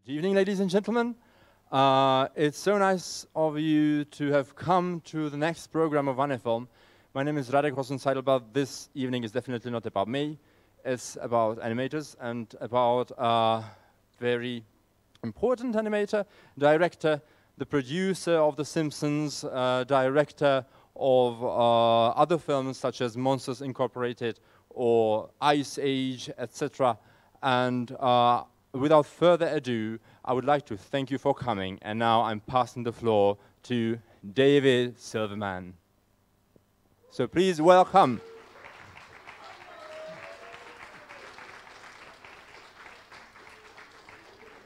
Good evening, ladies and gentlemen. It's so nice of you to have come to the next program of Anifilm. My name is Radek Rosen-Seidelbart. This evening is definitely not about me. It's about animators and about a very important animator, director, the producer of The Simpsons, director of other films such as Monsters Incorporated or Ice Age, etc. And without further ado, I would like to thank you for coming. And now I'm passing the floor to David Silverman. So please welcome.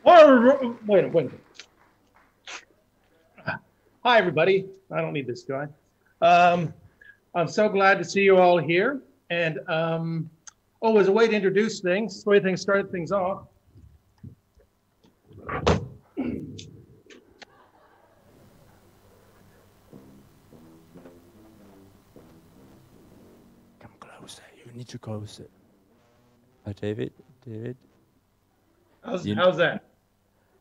Wait a minute. Hi, everybody. I don't need this guy. I'm so glad to see you all here. And as a way to introduce things, the way things started things off. Come closer. You need to closer. David. How's that?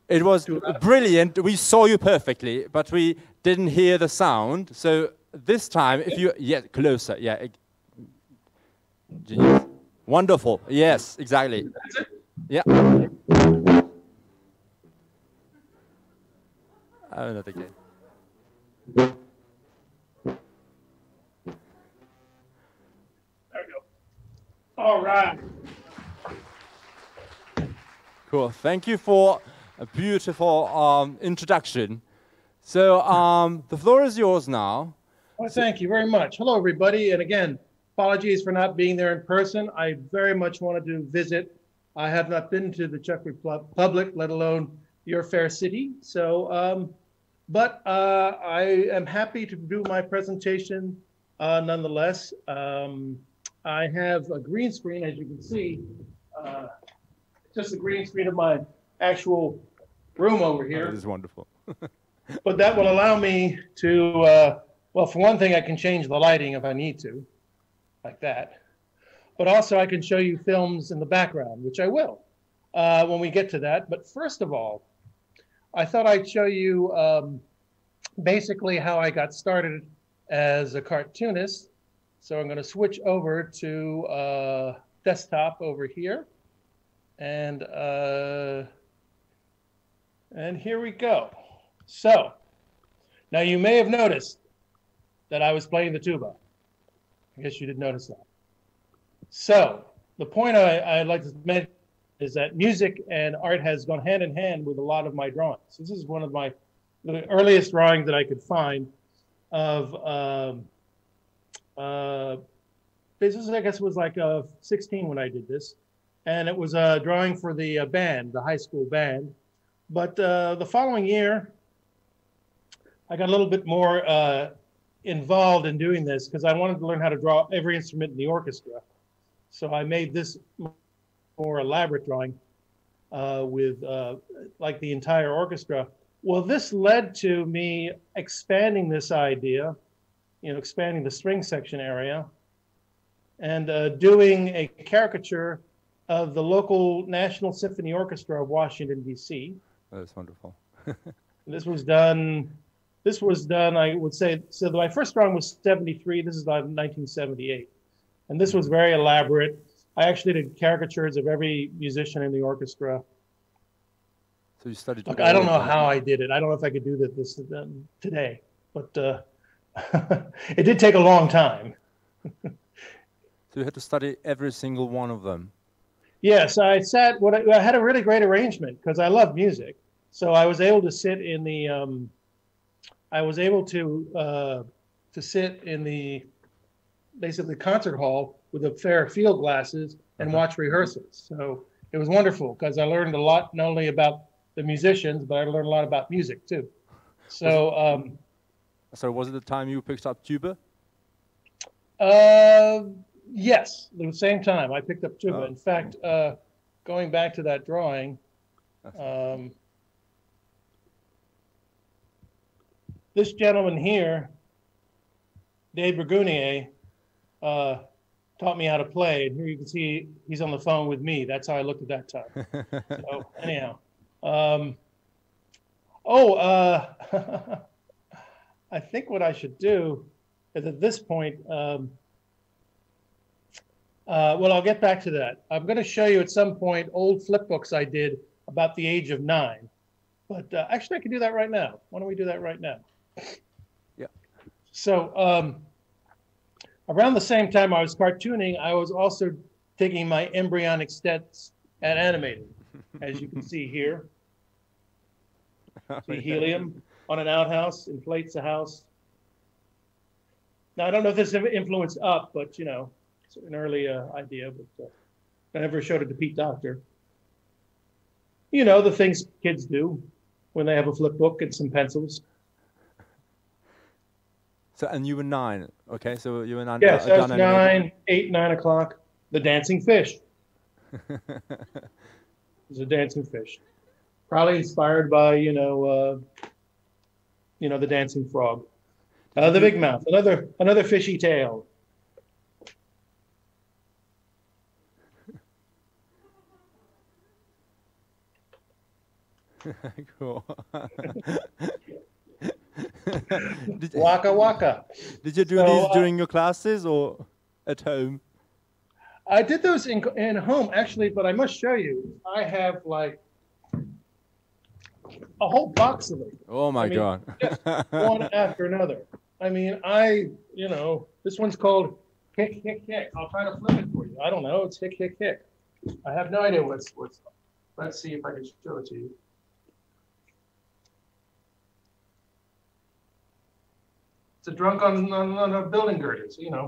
It was brilliant. We saw you perfectly, but we didn't hear the sound. So this time, if you closer, Genius. Wonderful. Yes, exactly. That's it? Yeah. Not again. There we go. All right. Cool. Thank you for a beautiful introduction. So the floor is yours now. Well, thank you very much. Hello, everybody. And again, apologies for not being there in person. I very much wanted to visit. I have not been to the Czech Republic, let alone your fair city. So, but I am happy to do my presentation nonetheless. I have a green screen, as you can see, just a green screen of my actual room over here. This is wonderful. But that will allow me to, well, for one thing, I can change the lighting if I need to, like that. But also I can show you films in the background, which I will when we get to that. But first of all, I thought I'd show you basically how I got started as a cartoonist. So I'm going to switch over to desktop over here. And here we go. So now you may have noticed that I was playing the tuba. I guess you didn't notice that. So the point I'd like to make is that music and art has gone hand in hand with a lot of my drawings. This is one of the earliest drawings that I could find of, this I guess was like 16 when I did this. And it was a drawing for the band, the high school band. But the following year, I got a little bit more involved in doing this because I wanted to learn how to draw every instrument in the orchestra. So I made this more elaborate drawing with like the entire orchestra. Well, this led to me expanding this idea, expanding the string section area and doing a caricature of the local National Symphony Orchestra of Washington, D.C. Oh, that's wonderful. This was done, I would say, so my first drawing was 73, this is 1978. And this was very elaborate. I actually did caricatures of every musician in the orchestra. So you studied. Look, I don't know how I did it. I don't know if I could do this today, but it did take a long time. So you had to study every single one of them. Yes, I had a really great arrangement because I love music. So I was able to sit in the, sit in the, basically concert hall with a pair of field glasses and watch rehearsals. So it was wonderful because I learned a lot, not only about the musicians, but I learned a lot about music too. So, so was it the time you picked up tuba? Yes, at the same time I picked up tuba. In fact, going back to that drawing, this gentleman here, Dave Bergunier, taught me how to play. And here you can see he's on the phone with me. That's how I looked at that time. So anyhow, Um, oh, I think what I should do is at this point, well, I'll get back to that. I'm going to show you at some point old flip books I did about the age of 9. But actually, I can do that right now. Why don't we do that right now? Yeah. So around the same time I was cartooning, I was also taking my embryonic steps at animating, as you can see here. See helium on an outhouse, inflates a house. Now, I don't know if this influenced Up, but, you know, it's an early idea, but I never showed it to Pete Docter. You know, the things kids do when they have a flip book and some pencils. So, and you were 9, okay? So you were 9. Yes, I was 9, 8, 9 o'clock. The dancing fish. It's a dancing fish. Probably inspired by, you know, the dancing frog. The big mouth, another fishy tail. Cool. Waka waka. Did you do these during your classes or at home? I did those in home actually, but I must show you. I have like a whole box of them. Oh my God. Just one after another. I mean, you know, this one's called Hick Hick Hick. I'll try to flip it for you. I don't know. It's Hick Hick Hick. I have no idea what's. Let's see if I can show it to you. It's a drunk on a building girders, you know.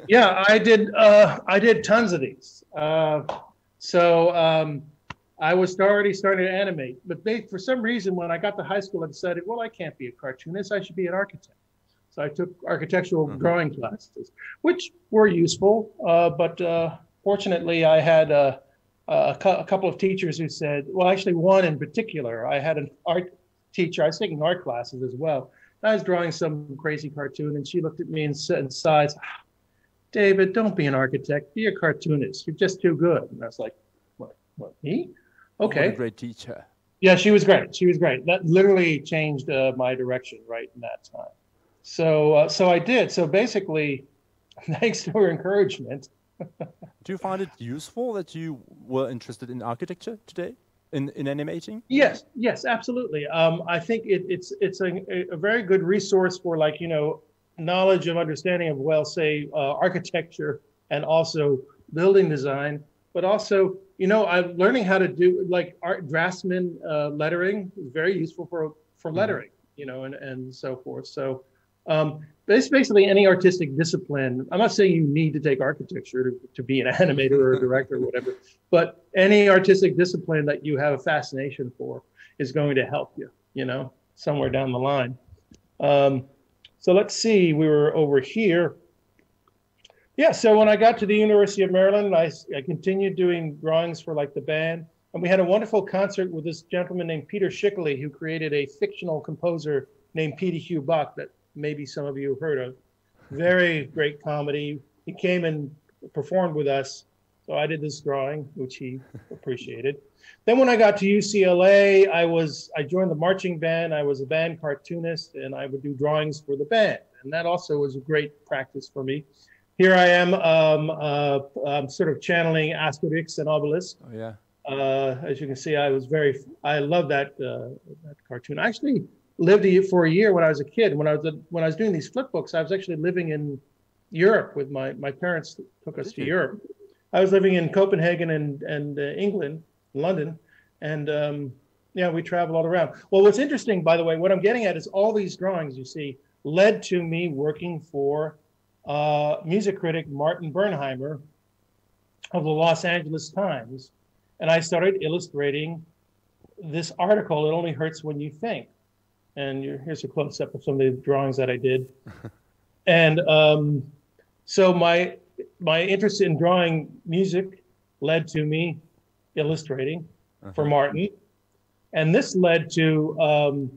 Yeah, I did tons of these. I was already starting to animate, but for some reason, when I got to high school, I decided, well, I can't be a cartoonist. I should be an architect. So I took architectural drawing classes, which were useful. But fortunately, I had a couple of teachers who said, well, actually one in particular, I had an art teacher. I was taking art classes as well. I was drawing some crazy cartoon, and she looked at me and said, David, don't be an architect. Be a cartoonist. You're just too good. And I was like, what, me? Okay. What a great teacher. Yeah, she was great. She was great. That literally changed my direction right in that time. So I did. So basically, thanks to her encouragement. Do you find it useful that you were interested in architecture today? In animating? Yes, absolutely. I think it's a very good resource for, like, you know, knowledge of understanding of, well, say, architecture and also building design, but also, you know, I'm learning how to do like art draftsman lettering is very useful for lettering, you know, and so forth. So basically any artistic discipline. I'm not saying you need to take architecture to be an animator or a director or whatever, but any artistic discipline that you have a fascination for is going to help you, you know, somewhere down the line. So let's see, we were over here. Yeah, so when I got to the University of Maryland, I continued doing drawings for like the band. And we had a wonderful concert with this gentleman named Peter Schickele, who created a fictional composer named Petey Hugh Buck that maybe some of you have heard of. Very great comedy. He came and performed with us. So I did this drawing, which he appreciated. Then when I got to UCLA, I joined the marching band. I was a band cartoonist, and I would do drawings for the band. And that also was a great practice for me. Here I am, I'm sort of channeling Asterix and Obelix. Oh, yeah. As you can see, I love that cartoon. I actually lived for a year when I was a kid. When I was doing these flip books, I was actually living in Europe with my parents took us to Europe. I was living in Copenhagen and England, London, and yeah, we traveled all around. Well, what's interesting, by the way, what I'm getting at is all these drawings you see led to me working for music critic Martin Bernheimer of the Los Angeles Times, and I started illustrating this article, It Only Hurts When You Think. And here's a close-up of some of the drawings that I did. And so my interest in drawing music led to me illustrating for Martin. And this led to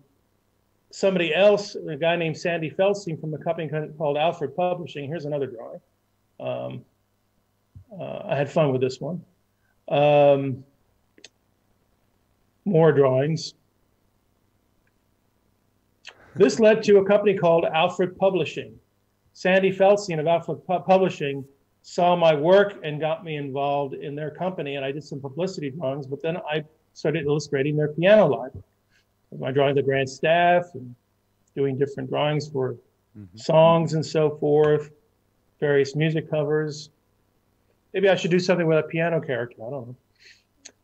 somebody else, a guy named Sandy Feldstein from a company called Alfred Publishing. Here's another drawing. I had fun with this one. more drawings. This led to a company called Alfred Publishing. Sandy Feldstein of Alfred Publishing saw my work and got me involved in their company, and I did some publicity drawings, but then I started illustrating their piano library. I drawing the grand staff and doing different drawings for songs and so forth, various music covers. Maybe I should do something with a piano character, I don't know.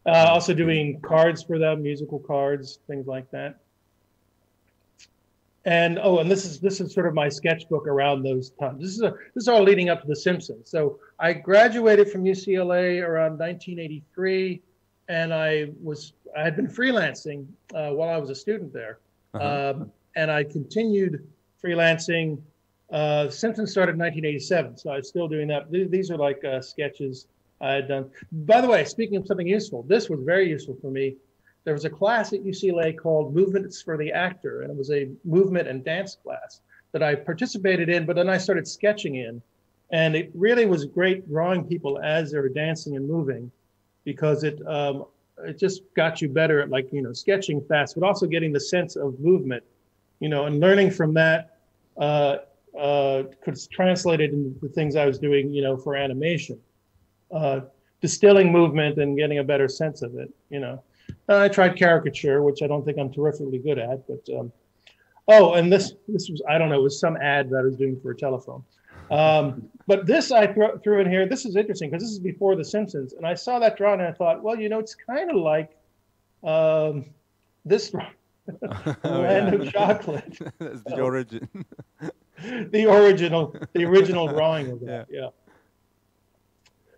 Also doing cards for them, musical cards, things like that. And and this is sort of my sketchbook around those times. This is all leading up to The Simpsons. So I graduated from UCLA around 1983, and I had been freelancing while I was a student there, and I continued freelancing. Simpsons started in 1987, so I was still doing that. These are like sketches I had done. By the way, speaking of something useful, this was very useful for me. There was a class at UCLA called Movements for the Actor, and it was a movement and dance class that I participated in, but then I started sketching in. And it really was great drawing people as they were dancing and moving, because it just got you better at, like, sketching fast, but also getting the sense of movement, and learning from that could translate it into the things I was doing, for animation, distilling movement and getting a better sense of it, I tried caricature, which I don't think I'm terrifically good at, but, and this was, I don't know, it was some ad that I was doing for a telephone. But this I threw in here. This is interesting because this is before The Simpsons. And I saw that drawing and I thought, well, it's kind of like this Land of Chocolate. That's the origin. the original drawing of that, yeah.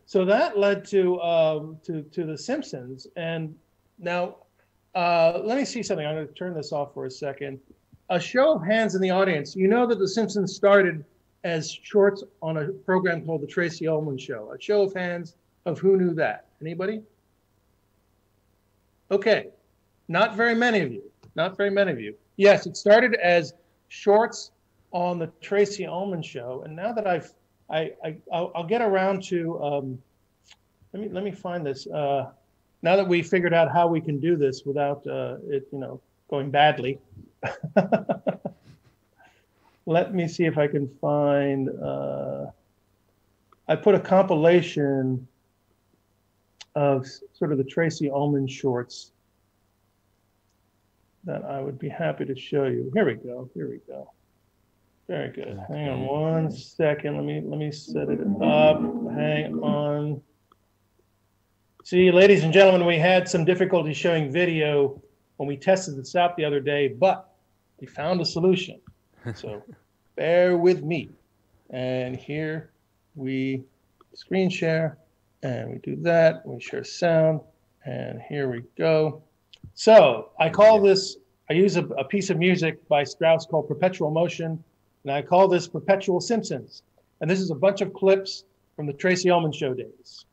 So that led to The Simpsons. And now, let me see something. I'm going to turn this off for a second. A show of hands in the audience. You know that The Simpsons started as shorts on a program called The Tracy Ullman Show. A show of hands of who knew that. Anybody? Okay. Not very many of you. Not very many of you. Yes, it started as shorts on The Tracy Ullman Show. And now that I'll get around to, let me find this. Now that we figured out how we can do this without it, going badly, let me see if I can find. I put a compilation of sort of the Tracy Ullman shorts that I would be happy to show you. Here we go. Here we go. Very good. Hang on one second. Let me set it up. Hang on. See, ladies and gentlemen, we had some difficulty showing video when we tested this out the other day, but we found a solution. So bear with me. And here we screen share, and we do that. We share sound, and here we go. So I call this, I use a piece of music by Strauss called Perpetual Motion, and I call this Perpetual Simpsons. And this is a bunch of clips from the Tracy Ullman Show days.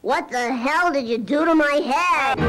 What the hell did you do to my head?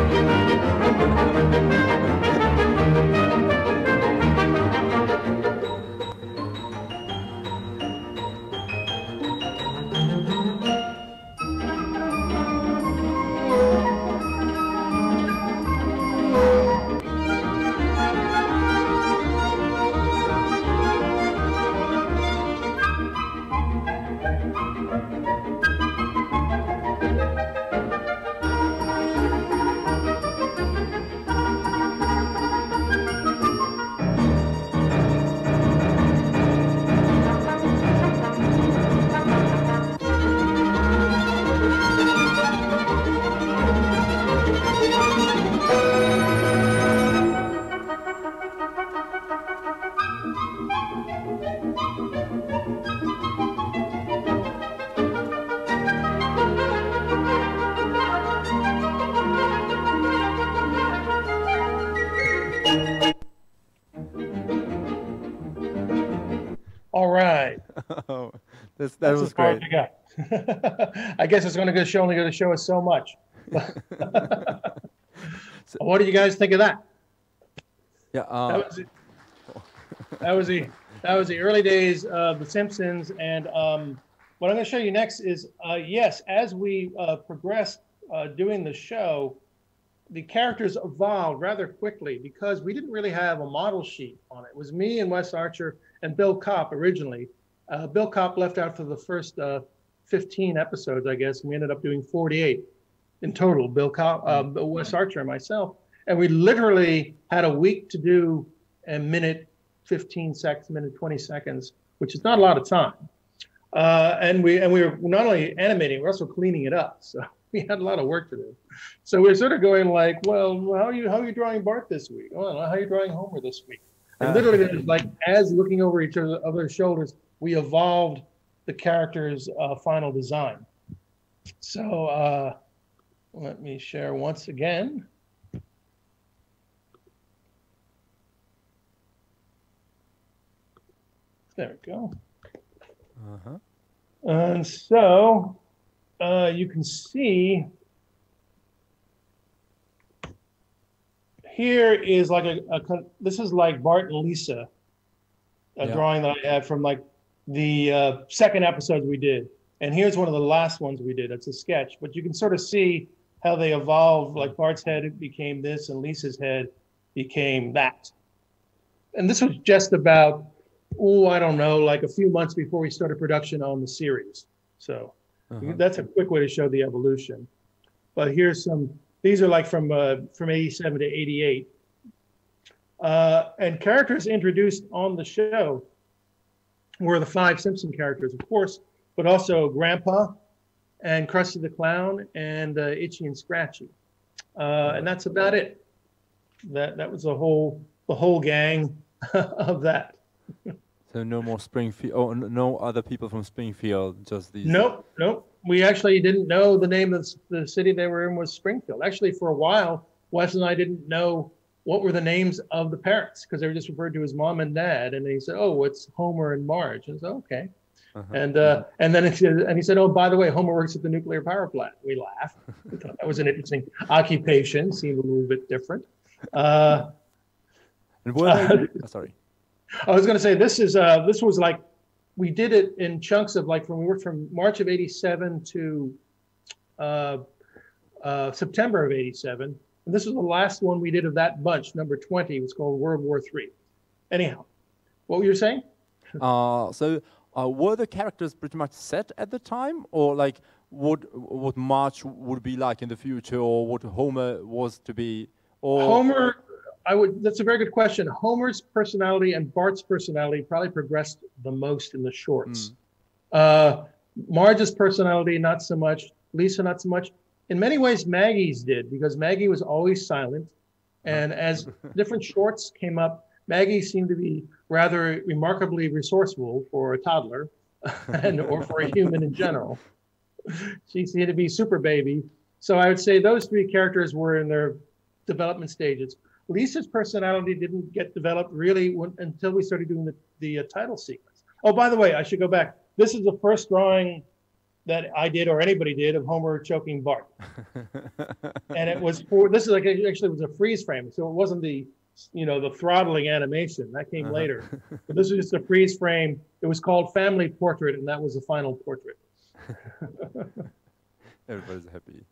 that That's was as far great. as you got. I guess it's only going to show us so much. What do you guys think of that? Yeah. That was it. That was the early days of The Simpsons, and what I'm going to show you next is yes, as we progressed doing the show, the characters evolved rather quickly because we didn't really have a model sheet on it. It was me and Wes Archer and Bill Kopp originally. Bill Kopp left out for the first 15 episodes, I guess, and we ended up doing 48 in total. Bill Kopp, Wes Archer, and myself, and we literally had a week to do a minute 15 seconds, minute 20 seconds, which is not a lot of time. And we were not only animating, we're also cleaning it up. So we had a lot of work to do. So we're sort of going like, well, how are you drawing Bart this week? Oh, how are you drawing Homer this week? And literally, it was like as looking over each other's shoulders, we evolved the character's final design. So let me share once again. There we go. Uh-huh. And so you can see here is like this is like Bart and Lisa, a drawing that I had from like the second episode we did. And here's one of the last ones we did. It's a sketch, but you can sort of see how they evolved. Like Bart's head became this and Lisa's head became that. And this was just about, I don't know, like a few months before we started production on the series. So that's a quick way to show the evolution. But here's some, these are like from 87 to 88. And characters introduced on the show were the 5 Simpson characters, of course, but also Grandpa and Krusty the Clown and Itchy and Scratchy. And that's about it. That was the whole gang of that. So no more Springfield. Oh, no other people from Springfield. Just these. Nope. We actually didn't know the name of the city they were in was Springfield. Actually, for a while, Wes and I didn't know what were the names of the parents because they were just referred to as Mom and Dad. And he said, "Oh, it's Homer and Marge." And I said, "Okay." And then he said, "Oh, by the way, Homer works at the nuclear power plant." We laughed. We thought that was an interesting occupation. Seemed a little bit different. And sorry. I was going to say this was like we did it in chunks of like when we worked from March of '87 to September of '87. And this was the last one we did of that bunch, number 20. It was called World War III. Anyhow, what were you saying? So were the characters pretty much set at the time, or like what Marge would be like in the future, or what Homer was to be? Or Homer, that's a very good question. Homer's personality and Bart's personality probably progressed the most in the shorts. Marge's personality, not so much. Lisa, not so much. In many ways, Maggie's did, because Maggie was always silent. And as different shorts came up, Maggie seemed to be rather remarkably resourceful for a toddler or for a human in general. She seemed to be super baby. So I would say those 3 characters were in their development stages. Lisa's personality didn't get developed really until we started doing the title sequence. Oh, by the way, I should go back. This is the first drawing that I did or anybody did of Homer choking Bart. And it was this is like, actually was a freeze frame. So it wasn't the throttling animation that came later. But this was just a freeze frame. It was called Family Portrait, and that was the final portrait. Everybody's happy.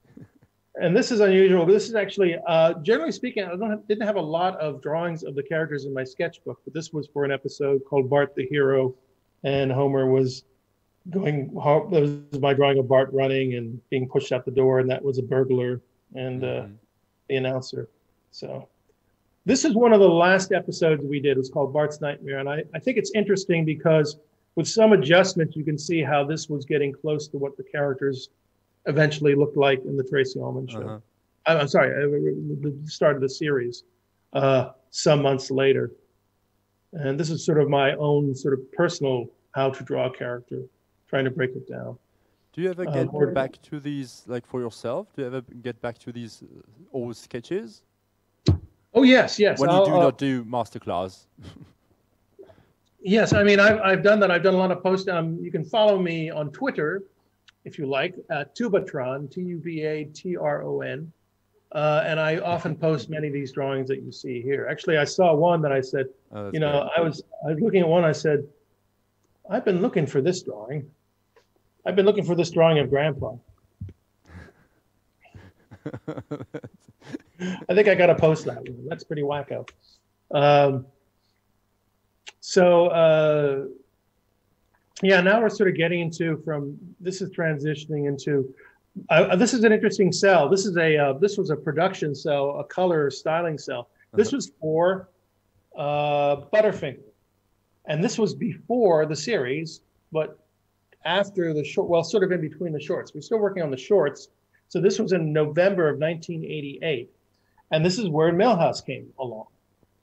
And this is unusual. This is actually, generally speaking, I didn't have a lot of drawings of the characters in my sketchbook, but this was for an episode called Bart the Hero, and Homer was that was my drawing of Bart running and being pushed out the door, and that was a burglar and the announcer. So this is one of the last episodes we did. It was called Bart's Nightmare, and I think it's interesting because with some adjustments, you can see how this was getting close to what the characters eventually looked like in the Tracy Ullman show. I'm sorry, the start of the series, some months later. And this is sort of my own sort of personal how to draw a character, trying to break it down. Do you ever get back to these, like for yourself? Do you ever get back to these old sketches? Oh, yes. When you do not do masterclass. Yes, I mean, I've done that. I've done a lot of posts. You can follow me on Twitter, if you like, Tubatron, Tubatron. And I often post many of these drawings that you see here. Actually, I saw one that I said, Oh, that's you know, I was looking at one. I said, I've been looking for this drawing. I've been looking for this drawing of Grandpa. I think I got to post that one. That's pretty wacko. Yeah, now we're sort of getting into this is transitioning into, this is an interesting cell. This was a production cell, a color styling cell. This was for Butterfinger. And this was before the series, but after the short, well, sort of in between the shorts. We're still working on the shorts. So this was in November of 1988. And this is where Milhouse came along.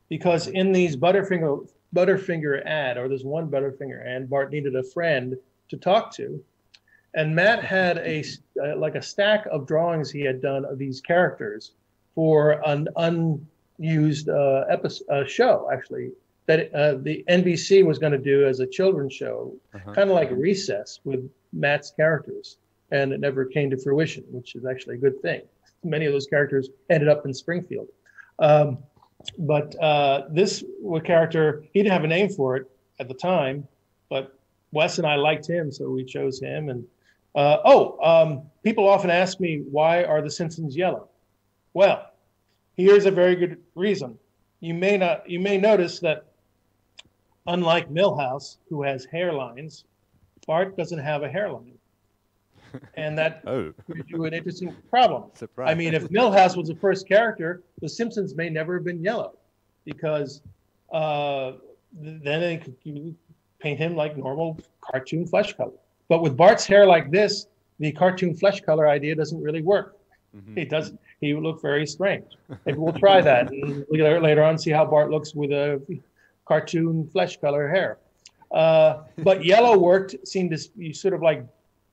Because in these Butterfinger ad, or this one Butterfinger ad, Bart needed a friend to talk to. And Matt had like a stack of drawings he had done of these characters for an unused show, actually, that the NBC was going to do as a children's show, kind of like Recess with Matt's characters. And it never came to fruition, which is actually a good thing. Many of those characters ended up in Springfield. But this character, he didn't have a name for it at the time, but Wes and I liked him, so we chose him. And people often ask me, why are the Simpsons yellow? Well, here's a very good reason. You may notice that unlike Milhouse, who has hairlines, Bart doesn't have a hairline. And that gives you an interesting problem. Surprise. I mean, if Milhouse was the first character, the Simpsons may never have been yellow, because then they could paint him like normal cartoon flesh color. But with Bart's hair like this, the cartoon flesh color idea doesn't really work. It doesn't. He would look very strange. Maybe we'll try that and later on, see how Bart looks with a cartoon flesh color hair. But yellow worked. You sort of like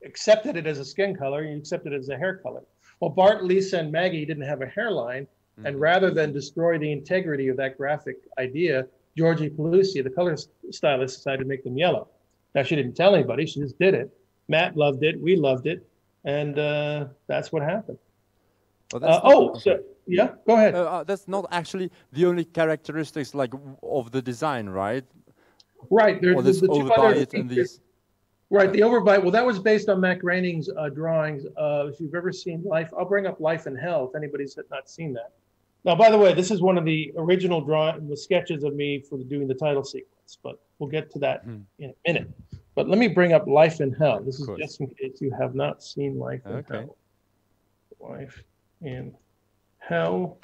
accepted it as a skin color, you accepted it as a hair color. Well, Bart, Lisa, and Maggie didn't have a hairline, and rather than destroy the integrity of that graphic idea, Georgie Pelusi, the color stylist, decided to make them yellow. Now, she didn't tell anybody, she just did it. Matt loved it, we loved it, and that's what happened. Well, yeah, go ahead. That's not actually the only characteristics of the design, right? Right, there's the two other and these. Right, the overbite. Well, that was based on Matt Groening's drawings. If you've ever seen Life, I'll bring up Life and Hell if anybody's not seen that. Now, by the way, this is one of the original the sketches of me for doing the title sequence, but we'll get to that in a minute. But let me bring up Life in Hell. This is just in case you have not seen Life in Hell. Life in Hell.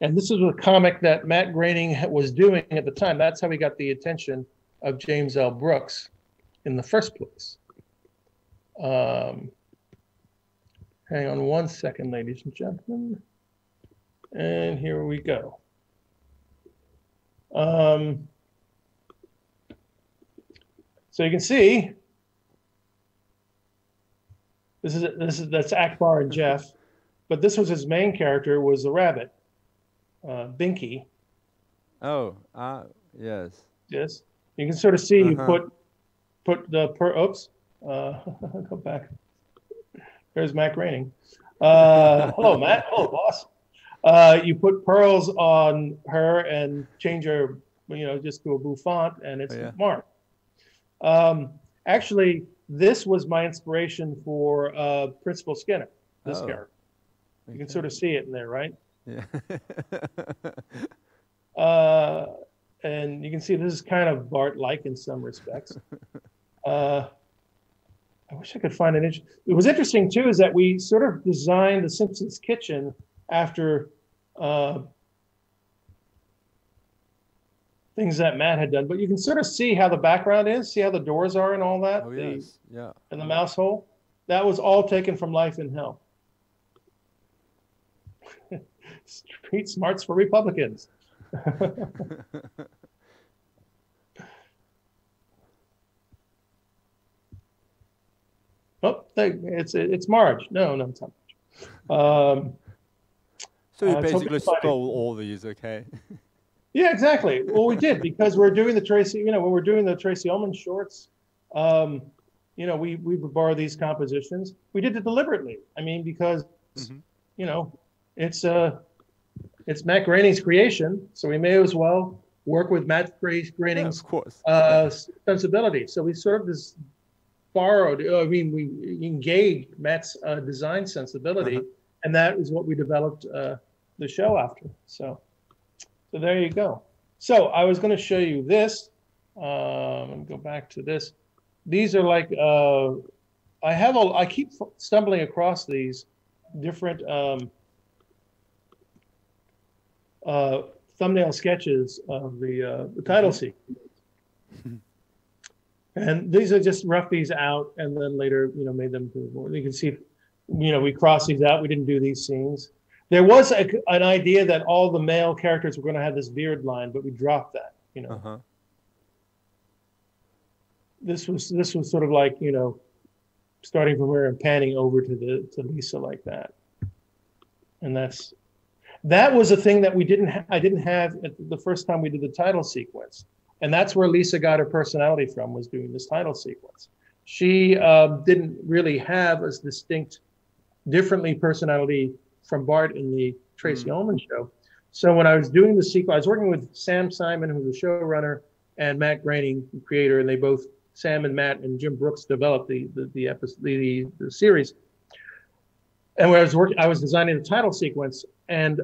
And this is a comic that Matt Groening was doing at the time. That's how he got the attention of James L. Brooks in the first place. Hang on one second, ladies and gentlemen. And here we go. So you can see, that's Akbar and Jeff, but this was his main character, was the rabbit, Binky. Oh, yes. Yes, you can sort of see you put the oops, go back. There's Matt Groening. Hello, Matt. Hello, boss. You put pearls on her and change her, just to a bouffant, and it's Mark. Actually, this was my inspiration for Principal Skinner, this character. You can sort of see it in there, right? Yeah. And you can see this is kind of Bart-like in some respects. I wish I could find an It was interesting too, is that we sort of designed the Simpsons kitchen after things that Matt had done, but you can sort of see how the background is, see how the doors are and all that. Oh, yes. Yeah. And the mouse hole. That was all taken from Life in Hell. Street smarts for Republicans. Oh, it's Marge. No, it's not Marge. So you basically stole all these, okay? Yeah, exactly. Well, we did because we're doing the Tracy, when we're doing the Tracy Ullman shorts, we would borrow these compositions. We did it deliberately. I mean, because, Hmm. you know, it's it's Matt Groening's creation, so we may as well work with Matt Yeah, of Groening's course. sensibility. So we sort of just borrowed, we engaged Matt's design sensibility, Uh-huh. and that is what we developed the show after. So there you go. So I was going to show you this. Go back to this. These are like I keep stumbling across these different thumbnail sketches of the title sequence. And these are just rough these out, and then later, made them do more. You can see, we crossed these out. We didn't do these scenes. There was an idea that all the male characters were going to have this beard line, but we dropped that. Uh-huh. This was sort of like, starting from here and panning over to Lisa like that. And that was a thing that I didn't have at the first time we did the title sequence. And that's where Lisa got her personality from, was doing this title sequence. She didn't really have as distinct, differently personality from Bart in the Tracy Ullman show. So when I was doing the sequence, I was working with Sam Simon, who's the showrunner, and Matt Groening, the creator, and they both, Sam and Matt and Jim Brooks, developed the episode, the series. And when I was designing the title sequence, and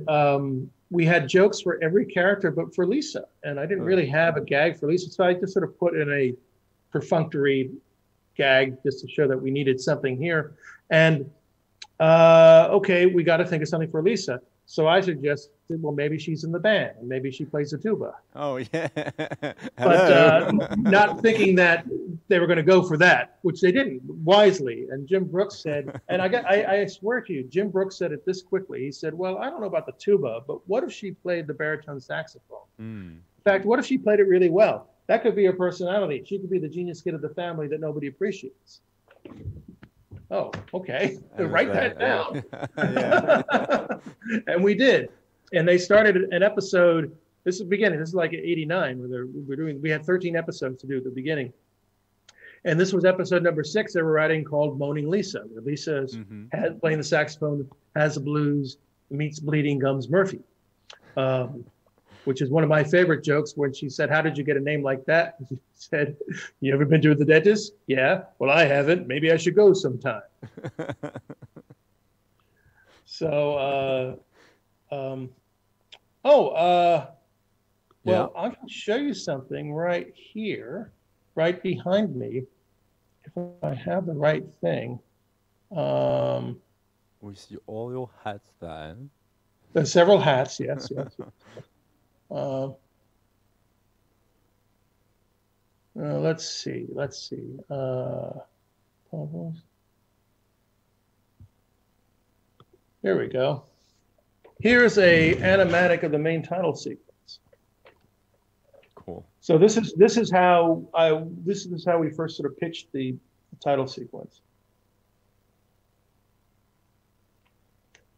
we had jokes for every character, but for Lisa. And I didn't really have a gag for Lisa, so I just sort of put in a perfunctory gag just to show that we needed something here. And okay, we got to think of something for Lisa. So I suggested, well, maybe she's in the band, and maybe she plays the tuba. Oh, yeah. But not thinking that they were going to go for that, which they didn't, wisely. And Jim Brooks said, and I swear to you, Jim Brooks said it this quickly. He said, well, I don't know about the tuba, but what if she played the baritone saxophone? In fact, what if she played it really well? That could be her personality. She could be the genius kid of the family that nobody appreciates. Oh, okay. Write that down. And we did. And they started an episode. This is the beginning. This is like '89 where we had 13 episodes to do at the beginning. And this was episode number 6 they were writing, called Moaning Lisa, where Lisa is playing the saxophone, has the blues, meets Bleeding Gums Murphy, which is one of my favorite jokes, when she said, how did you get a name like that? She said, you ever been to the dentist? Yeah. Well, I haven't. Maybe I should go sometime. So, well, I'm going to show you something right here, right behind me, if I have the right thing. We see all your hats there. There's several hats, yes. Let's see. Here we go. Here's a animatic of the main title sequence. Cool. So this is how we first sort of pitched the title sequence.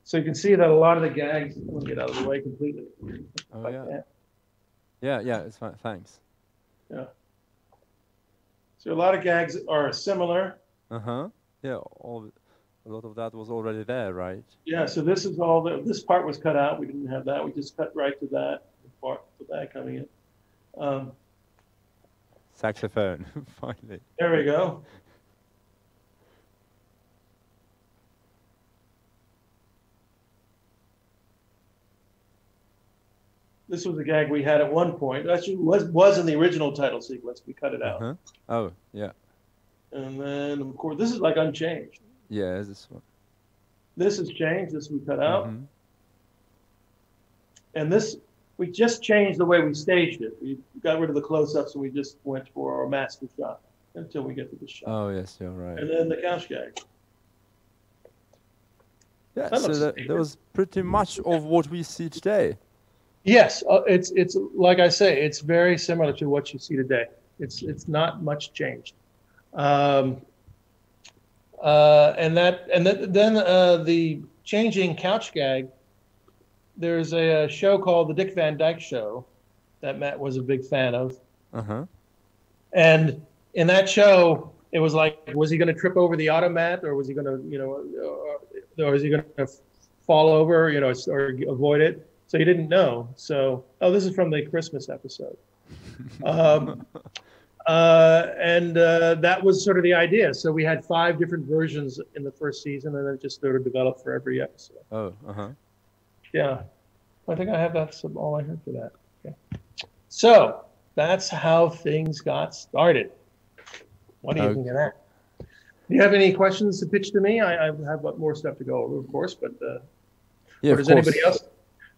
So you can see that a lot of the gags will get out of the way completely. Oh, like yeah. that. Yeah, it's fine. Thanks. Yeah. So a lot of gags are similar. Yeah, a lot of that was already there, right? Yeah, so this is all this part was cut out. We didn't have that. We just cut right to that part, to that coming in. Saxophone, finally. There we go. This was a gag we had at one point. Actually, was in the original title sequence. We cut it out. Oh, yeah. And then, of course, this is like unchanged. Yeah, this one. This has changed. This we cut out. And this, we just changed the way we staged it. We got rid of the close-ups and we just went for our master shot until we get to the shot. Oh, yes, you're right. And then the couch gag. Yeah, so that was pretty much of what we see today. Yes, it's like I say, it's very similar to what you see today. It's not much changed. And then the changing couch gag. There's a show called The Dick Van Dyke Show, that Matt was a big fan of. Uh-huh. And in that show, it was like, was he going to trip over the automat, or was he going to, or is he going to fall over, or avoid it? So he didn't know. So, this is from the Christmas episode. That was sort of the idea. So we had 5 different versions in the first season, and then it just sort of developed for every episode. Oh, uh-huh. Yeah. I think I have that's all I heard for that. Okay. So that's how things got started. What do you think of that? Do you have any questions to pitch to me? I have more stuff to go over, of course, but yeah, or does anybody else?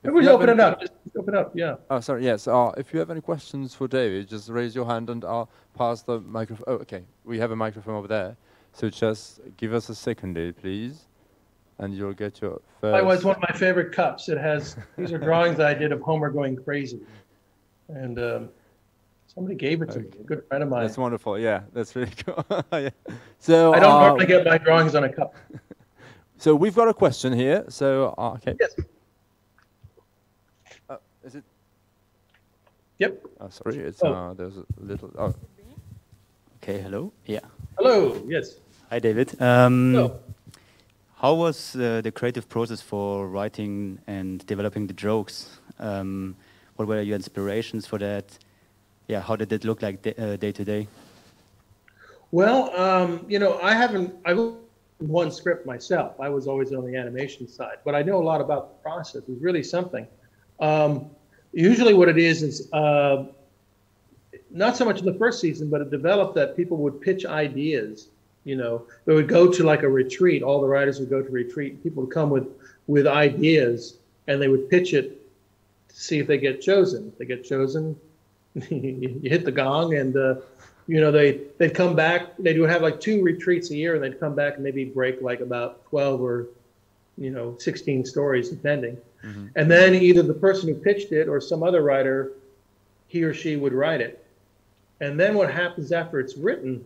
Everybody open it up. Just open it up, yeah. Oh, sorry, yes. If you have any questions for David, just raise your hand and I'll pass the microphone. Oh, okay. We have a microphone over there. So just give us a second, please, and you'll get your first... It's one of my favorite cups. These are drawings that I did of Homer going crazy. And somebody gave it to me, a good friend of mine. That's wonderful, yeah. That's really cool. Yeah. So, I don't normally get my drawings on a cup. So we've got a question here. So, okay. Yes. Is it? Yep. Oh, sorry. It's there's a little. Oh. Okay. Hello. Yeah. Hello. Yes. Hi, David. Hello. How was the creative process for writing and developing the jokes? What were your inspirations for that? Yeah. How did it look like day to day? Well, I wrote one script myself. I was always on the animation side, but I know a lot about the process. It's really something. Usually what it is not so much in the first season, but it developed that people would pitch ideas. They would go to like a retreat. All the writers would go to retreat. People would come with ideas, and they would pitch it to see if they get chosen. If they get chosen, you hit the gong, and they'd come back. They would have like 2 retreats a year, and they'd come back and maybe break like about 12 or 16 stories, depending. Mm-hmm. And then either the person who pitched it or some other writer, he or she would write it. And then what happens after it's written,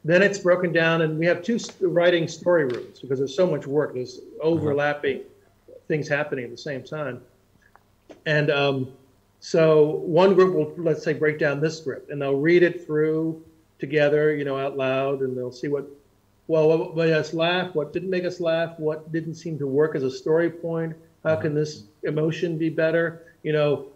then it's broken down, and we have 2 writing story rooms because there's so much work. There's overlapping things happening at the same time. And so one group will, let's say, break down this script, and they'll read it through together, out loud, and they'll see what made us laugh, what didn't make us laugh, what didn't seem to work as a story point, how can this emotion be better?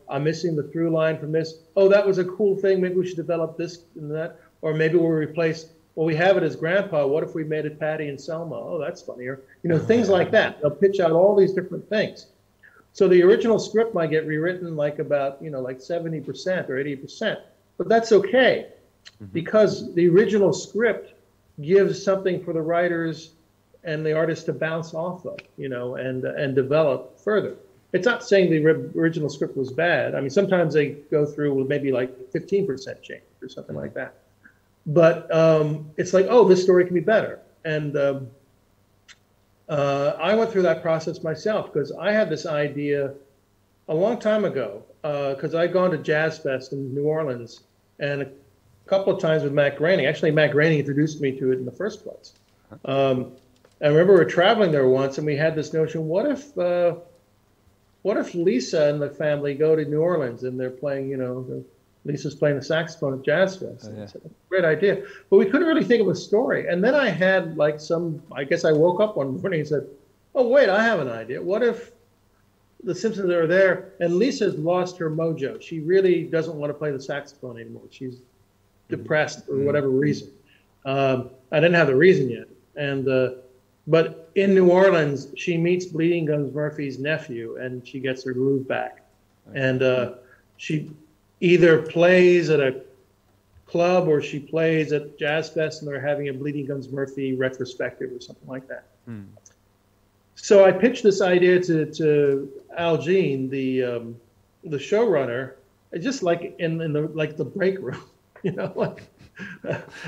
I'm missing the through line from this. Oh, that was a cool thing, maybe we should develop this and that. Or maybe we'll replace, we have it as Grandpa, what if we made it Patty and Selma? Oh, that's funnier. Things like that. They'll pitch out all these different things. So the original script might get rewritten like about, like 70% or 80%, but that's okay, because the original script gives something for the writers and the artists to bounce off of, and develop further. It's not saying the original script was bad. I mean, sometimes they go through with maybe like 15% change or something like that. But it's like, oh, this story can be better. And I went through that process myself because I had this idea a long time ago, because I'd gone to Jazz Fest in New Orleans, and a couple of times with Matt Groening. Actually, Matt Groening introduced me to it in the first place. I remember we were traveling there once, and we had this notion: what if Lisa and the family go to New Orleans and they're playing, Lisa's playing the saxophone at Jazz Fest? Oh, yeah. Said, great idea, but we couldn't really think of a story. And then I had like I guess I woke up one morning and said, "Oh wait, I have an idea. What if the Simpsons are there and Lisa's lost her mojo? She really doesn't want to play the saxophone anymore. She's depressed for whatever reason." I didn't have the reason yet, but in New Orleans, she meets Bleeding Gums Murphy's nephew, and she gets her groove back. And she either plays at a club or she plays at Jazz Fest, and they're having a Bleeding Gums Murphy retrospective or something like that. So I pitched this idea to Al Jean, the showrunner, just like in the break room,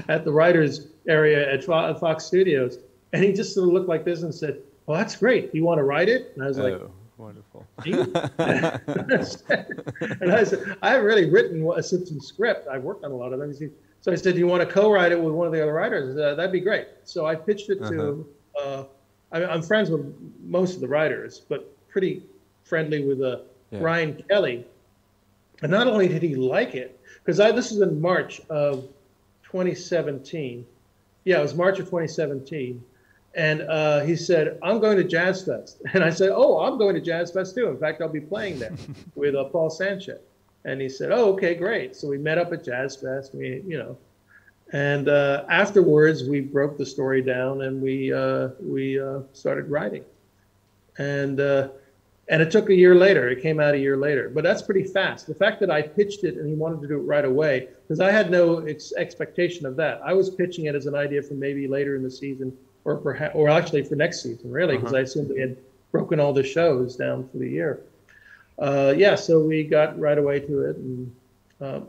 at the writers area at Fox Studios. And he just sort of looked like this and said, "Well, that's great. Do you want to write it?" And I was like, wonderful. And I said, "I haven't really written a Simpsons script. I've worked on a lot of them." So I said, "Do you want to co-write it with one of the other writers?" That'd be great. So I pitched it to, I'm friends with most of the writers, but pretty friendly with Ryan Kelly, And not only did he like it, because this is in March of 2017. Yeah, it was March of 2017. And he said, I'm going to Jazz Fest. And I said, oh, I'm going to Jazz Fest too. In fact, I'll be playing there with Paul Sanchez. And he said, oh, okay, great. So we met up at Jazz Fest, and afterwards we broke the story down and we started writing. And it took a year later. It came out a year later, but that's pretty fast. The fact that I pitched it and he wanted to do it right away, because I had no expectation of that. I was pitching it as an idea for maybe later in the season, or actually for next season, really, because I assumed they had broken all the shows down for the year. Yeah, so we got right away to it, and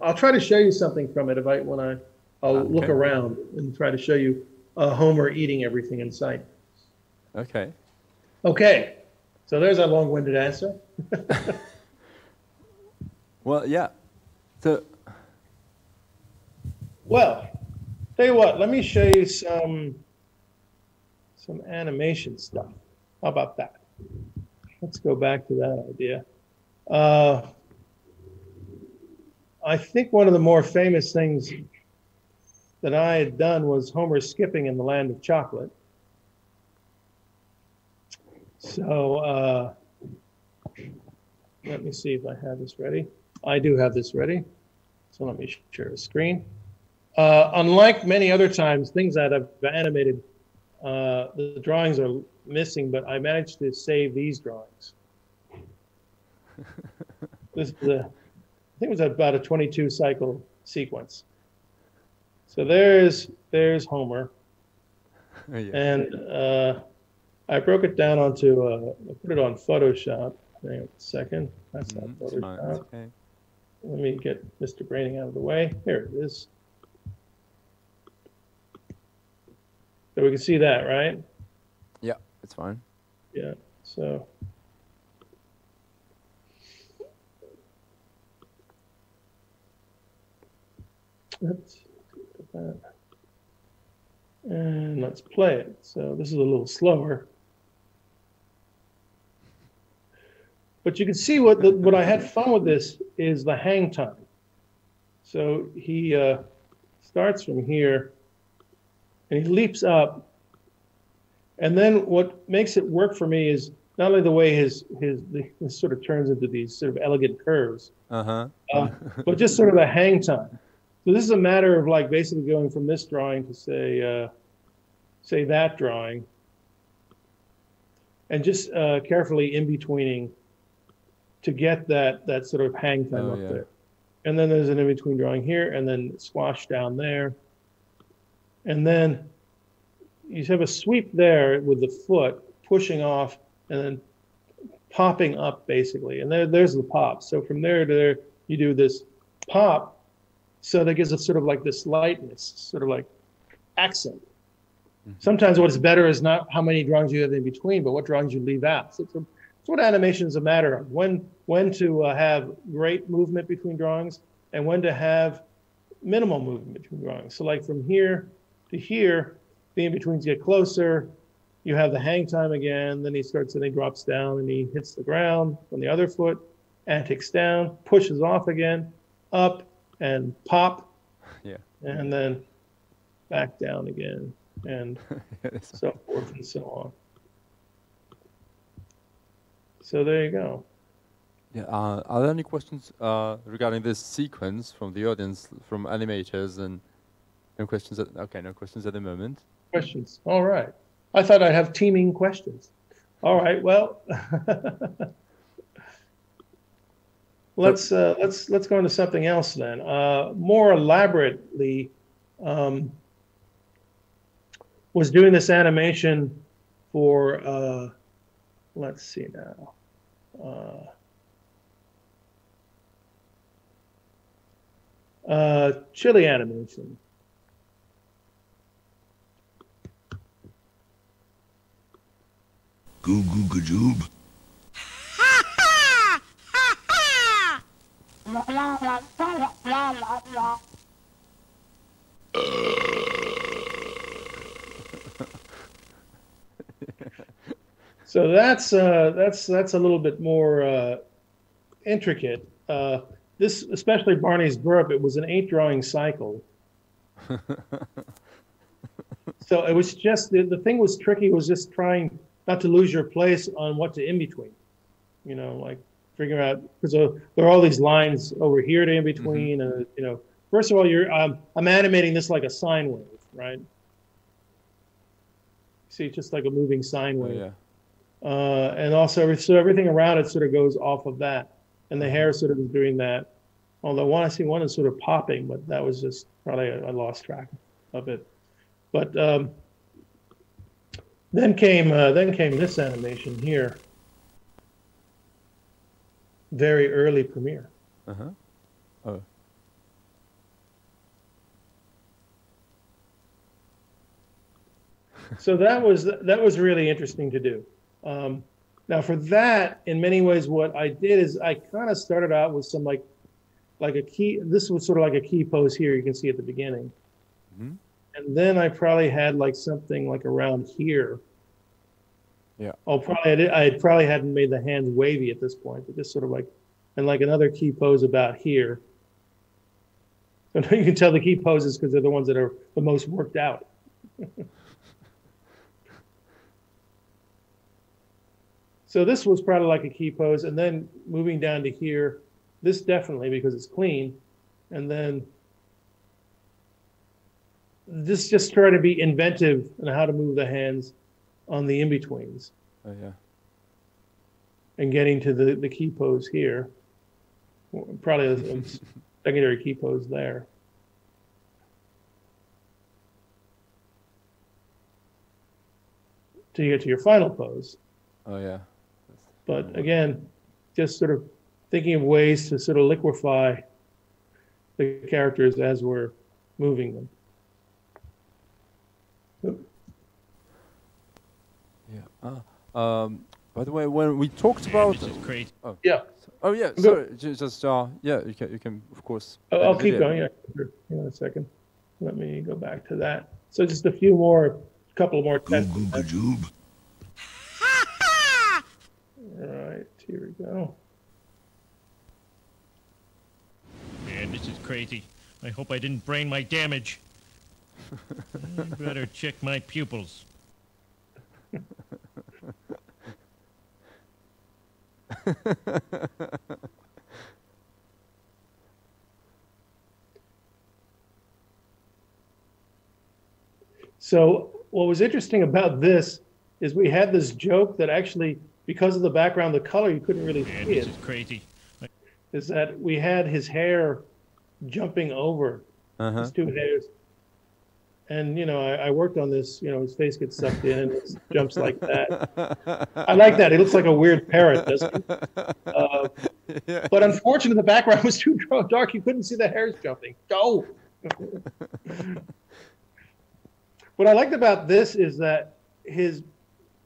I'll try to show you something from it I'll look around and try to show you Homer eating everything in sight. Okay. Okay. So there's a long-winded answer. Well, yeah. So. Well, tell you what. Let me show you some animation stuff. How about that? Let's go back to that idea. I think one of the more famous things that I had done was Homer skipping in the Land of Chocolate. So let me see if I have this ready. I do have this ready. So let me share the screen. Unlike many other times, things that I've animated, the drawings are missing, but I managed to save these drawings. This is I think it was about a 22 cycle sequence. So there's Homer. Yeah. And I broke it down onto, I put it on Photoshop. Hang on a second. That's not Photoshop. Okay. Let me get Mr. Braining out of the way. Here it is. So we can see that, right? Yeah, it's fine. Yeah, so. Let's get that. And let's play it. So this is a little slower. But you can see what I had fun with this is the hang time. So he starts from here and he leaps up. And then what makes it work for me is not only the way his sort of turns into these sort of elegant curves, but just sort of the hang time. So this is a matter of like basically going from this drawing to say that drawing, and just carefully in-betweening to get that sort of hang time up there. And then there's an in-between drawing here, and then squash down there. And then you have a sweep there with the foot pushing off and then popping up basically. And there's the pop. So from there to there, you do this pop. So that gives it sort of like this lightness, sort of like accent. Sometimes what's better is not how many drawings you have in between, but what drawings you leave out. So it's what animation is a matter of. When to have great movement between drawings and when to have minimal movement between drawings. So like from here to here, the in-betweens get closer. You have the hang time again. Then he drops down and he hits the ground on the other foot, antics down, pushes off again, up and pop, and then back down again, and so forth and so on. So there you go. Yeah. Are there any questions regarding this sequence from the audience, from animators, and no questions? No questions at the moment. Questions. All right. I thought I'd have teeming questions. All right. Well, let's go into something else then. More elaborately, was doing this animation for. Let's see now. Chili animation. Goo goo gajoob. So that's a little bit more intricate. this, especially Barney's burp, it was an 8 drawing cycle. So it was just, the thing was tricky, was just trying not to lose your place on what to in between. You know, like figuring out, because there are all these lines over here to in between. Mm-hmm. You know, first of all, I'm animating this like a sine wave, right? See, it's just like a moving sine wave. Oh, yeah. And also, so everything around it sort of goes off of that. And the hair sort of is doing that. Although I see one is sort of popping, but that was just probably I lost track of it. But then came this animation here. Very early Premiere. Uh-huh. Oh. So that was really interesting to do. Now for that, in many ways, what I did is I kind of started out with some like a key. This was sort of like a key pose here. You can see at the beginning, Mm-hmm. and then I probably had like something like around here. Yeah. Oh, probably I probably hadn't made the hands wavy at this point, but just sort of like, and like another key pose about here. So now you can tell the key poses because they're the ones that are the most worked out. So this was probably like a key pose, and then moving down to here, this definitely because it's clean, and then this just try to be inventive in how to move the hands on the in-betweens. Oh, yeah. And getting to the key pose here, probably a secondary key pose there. To get to your final pose. Oh, yeah. But again, just sort of thinking of ways to sort of liquefy the characters as we're moving them. Yeah. By the way, when we talked about, This is crazy. Yeah, oh yeah, Go. sorry, just yeah, you can of course. I'll edit keep it. going. Yeah, sure. Hang on a second. Let me go back to that. So just a few more, couple more tests. All right, here we go. Man, this is crazy. I hope I didn't brain my damage. I better check my pupils. So what was interesting about this is we had this joke that actually, because of the background, the color, you couldn't really Man, see this it, is crazy. is that we had his hair jumping over Uh-huh. his two hairs. And, you know, I worked on this, you know, his face gets sucked in and it jumps like that. I like that. He looks like a weird parrot, doesn't he? Yeah. But unfortunately, the background was too dark. You couldn't see the hairs jumping. Go! What I liked about this is that his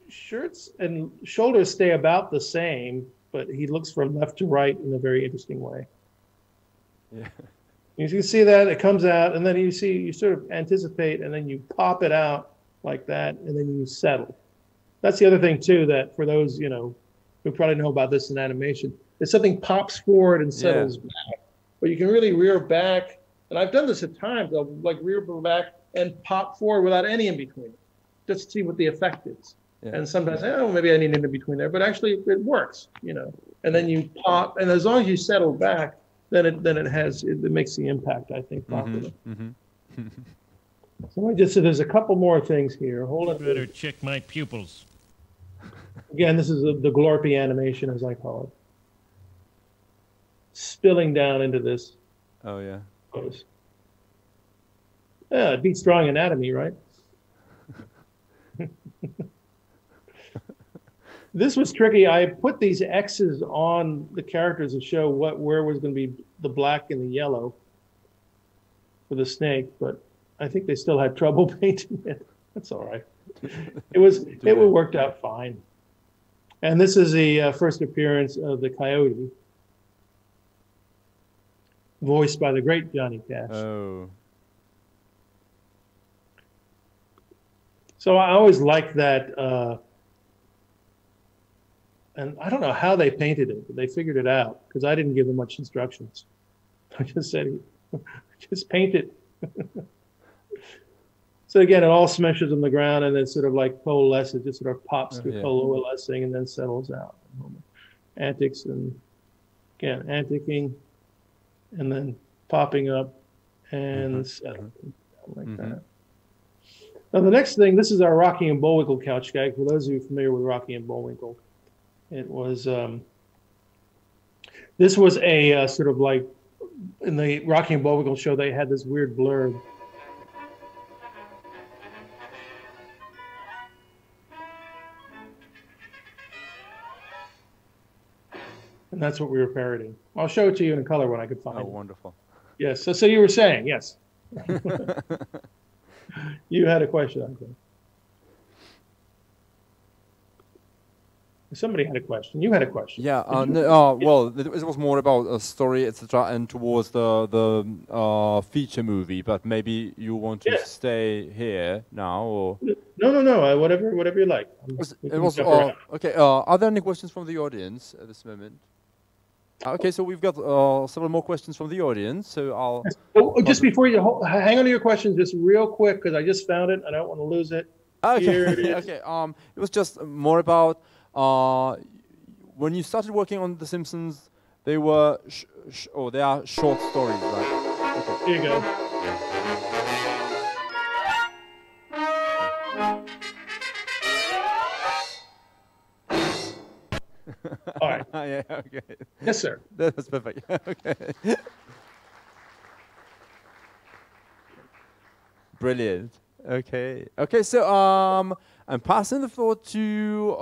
shirts and shoulders stay about the same, but he looks from left to right in a very interesting way. Yeah. You can see that it comes out, and then you see, you sort of anticipate, and then you pop it out like that, and then you settle. That's the other thing too, that for those, you know, who probably know about this in animation, is something pops forward and settles back. But you can really rear back, and I've done this at times, I'll like rear back and pop forward without any in between, just to see what the effect is. Yeah. And sometimes, oh, maybe I need an in between there, but actually it works, you know. And then you pop, and as long as you settle back, then it makes the impact, I think, properly. Mm-hmm. So I just said there's a couple more things here. Hold on. Better check my pupils. Again, this is the Glorpy animation, as I call it. Spilling down into this Oh yeah. pose. Yeah, it beats drawing anatomy, right? This was tricky. I put these X's on the characters to show where was going to be the black and the yellow for the snake, but I think they still had trouble painting it. That's all right. It worked out fine. And this is the first appearance of the coyote, voiced by the great Johnny Cash. Oh. So I always liked that. And I don't know how they painted it, but they figured it out because I didn't give them much instructions. I just said, just paint it. So again, it all smashes on the ground and then sort of like coalesces, just sort of pops through coalescing and then settles out. Antics and again, antiquing and then popping up and settling like that. Now the next thing, this is our Rocky and Bullwinkle couch gag. For those of you familiar with Rocky and Bullwinkle, it was, this was a sort of like, in the Rocky and Bullwinkle show, they had this weird blurb. And that's what we were parodying. I'll show it to you in color when I could find it. Oh, wonderful. Yes, so you were saying, yes. You had a question, I think. Somebody had a question. You had a question. Yeah. Well, it was more about a story, etc., and towards the feature movie. But maybe you want to stay here now, or no. Whatever you like. It was okay. Are there any questions from the audience at this moment? Okay, so we've got several more questions from the audience. So I'll. Just before you hang on to your questions, just real quick, because I just found it. I don't want to lose it. Okay. Here it is. Okay. It was just more about. When you started working on The Simpsons, they were they are short stories, right? Okay. Here you go. All right. Yeah. Okay. Yes, sir. That's perfect. Okay. Brilliant. Okay. Okay. So I'm passing the floor to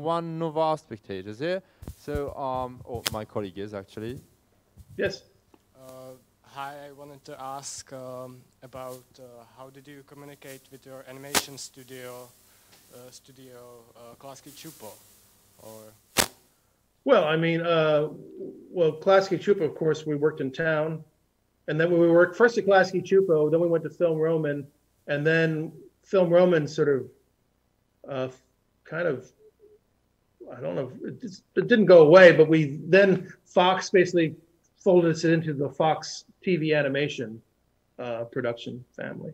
one of our spectators here. So, or my colleague is actually. Yes. Hi, I wanted to ask about how did you communicate with your animation studio, Klasky Csupo, or? Well, I mean, Klasky Csupo, of course, we worked in town, and then when we worked first at Klasky Csupo, then we went to Film Roman, and then Film Roman sort of kind of, I don't know, it didn't go away, but then Fox basically folded us into the Fox TV animation production family.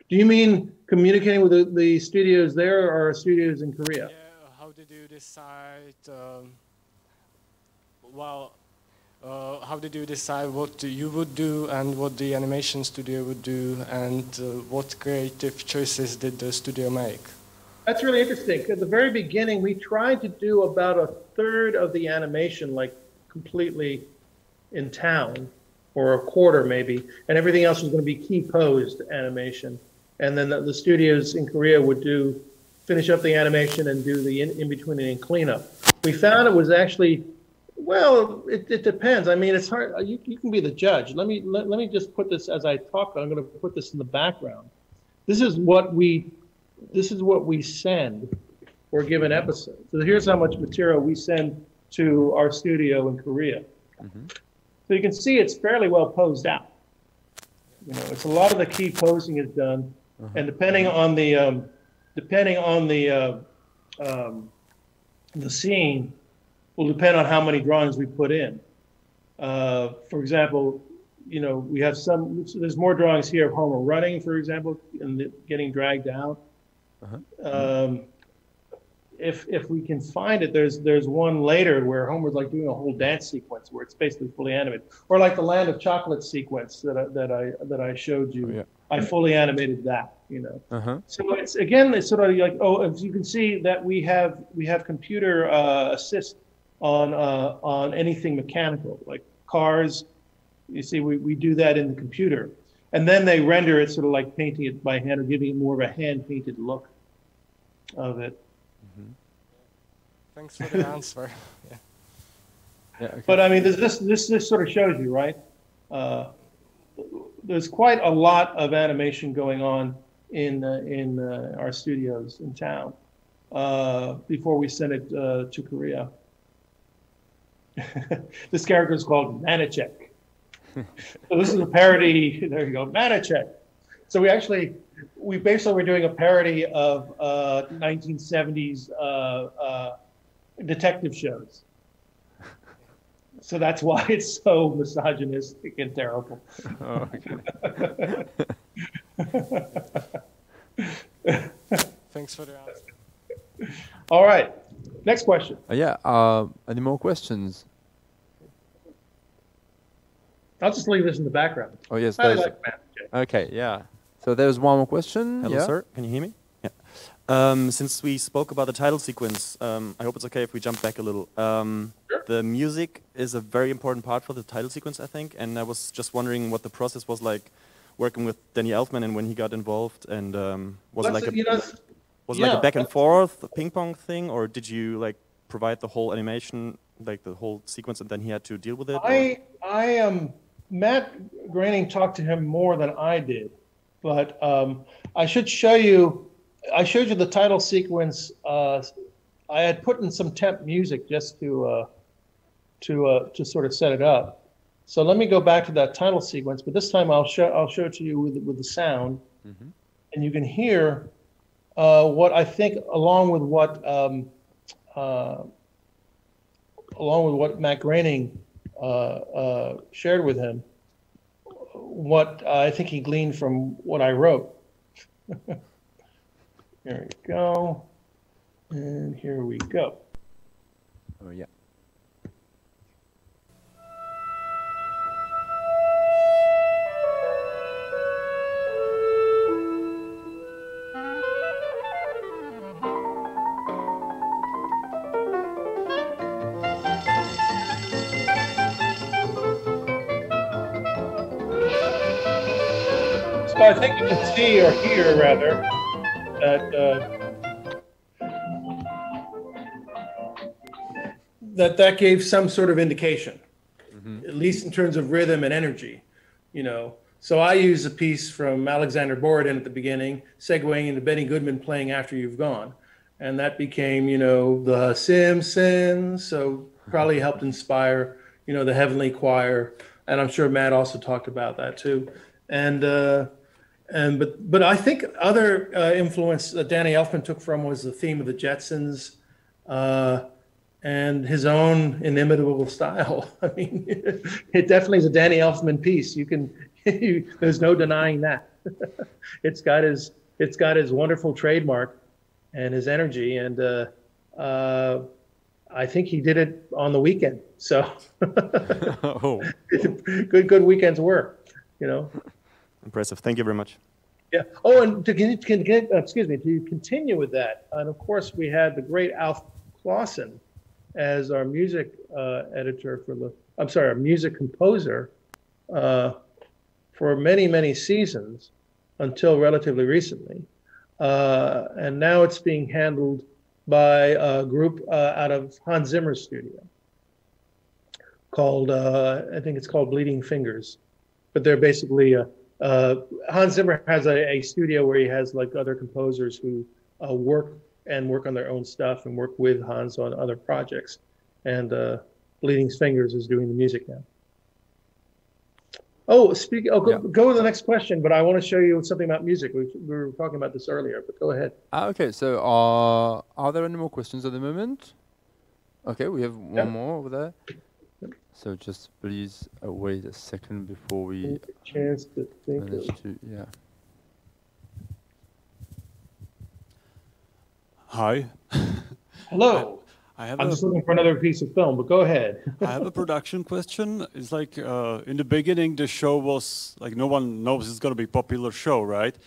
Do you mean communicating with the studios there or studios in Korea? Yeah, how did you decide, how did you decide what you would do and what the animation studio would do, and what creative choices did the studio make? That's really interesting. At the very beginning, we tried to do about a third of the animation, like completely in town, or a quarter maybe, and everything else was going to be key posed animation. And then the studios in Korea would finish up the animation and do the in-between and cleanup. We found it was actually, well, it depends. I mean, it's hard. You can be the judge. Let me just put this as I talk. I'm going to put this in the background. This is what we send for a given episode. So here's how much material we send to our studio in Korea. So you can see it's fairly well posed out. You know, it's a lot of the key posing is done, and depending on the scene will depend on how many drawings we put in. For example, you know, we have there's more drawings here of Homer running, for example, and getting dragged out. If we can find it, there's one later where Homer's like doing a whole dance sequence where it's basically fully animated, or like the Land of Chocolate sequence that I showed you. Oh, yeah. I fully animated that, you know. So it's sort of like, as you can see that we have computer assist on anything mechanical, like cars. You see, we do that in the computer, and then they render it sort of like painting it by hand or giving it more of a hand painted look of it. Thanks for the answer. Yeah, okay. But I mean, this sort of shows you, right? There's quite a lot of animation going on in our studios in town before we send it to Korea. This character is called Manichek. So this is a parody. There you go, Manichek. So we basically were doing a parody of 1970s detective shows. So that's why it's so misogynistic and terrible. Oh, okay. Thanks for the answer. All right. Next question. Yeah. Any more questions? I'll just leave this in the background. Oh yes. I There's, like Matt. okay. Yeah. So there's one more question. Hello, yeah? sir. Can you hear me? Yeah. Since we spoke about the title sequence, I hope it's okay if we jump back a little. Sure. The music is a very important part for the title sequence, I think, and I was just wondering what the process was like working with Danny Elfman and when he got involved, and was it like a back and forth ping pong thing, or did you like provide the whole animation, like the whole sequence, and then he had to deal with it? Matt Groening talked to him more than I did, but I should show you. I showed you the title sequence. I had put in some temp music just to sort of set it up. So let me go back to that title sequence, but this time I'll show it to you with the sound, and you can hear what I think, along with what Matt Groening shared with him, what I think he gleaned from what I wrote. There we go. And here we go. Oh yeah. So I think you can see or hear, rather, that gave some sort of indication, at least in terms of rhythm and energy, you know. So I used a piece from Alexander Borodin at the beginning, segueing into Benny Goodman playing After You've Gone. And that became, you know, the Simpsons. So probably helped inspire, you know, the Heavenly Choir. And I'm sure Matt also talked about that too. But I think other influence that Danny Elfman took from was the theme of the Jetsons and his own inimitable style. I mean, it definitely is a Danny Elfman piece. There's no denying that. It's got his wonderful trademark and his energy, and I think he did it on the weekend. So Oh. good weekend's work, you know. Impressive. Thank you very much. Yeah. Oh, and to continue with that, and of course we had the great Alf Clausen as our music editor our music composer for many seasons until relatively recently, and now it's being handled by a group out of Hans Zimmer's studio called I think it's called Bleeding Fingers, but they're basically Hans Zimmer has a studio where he has like other composers who work on their own stuff and work with Hans on other projects. And Bleeding Fingers is doing the music now. Oh, go to the next question, but I want to show you something about music. We were talking about this earlier, but go ahead. Okay, so are there any more questions at the moment? Okay, we have one more over there. So just please wait a second before we chance to think manage to, yeah. Hi. Hello. I'm just looking for another piece of film, but go ahead. I have a production question. It's like in the beginning, the show was like no one knows it's going to be a popular show, right?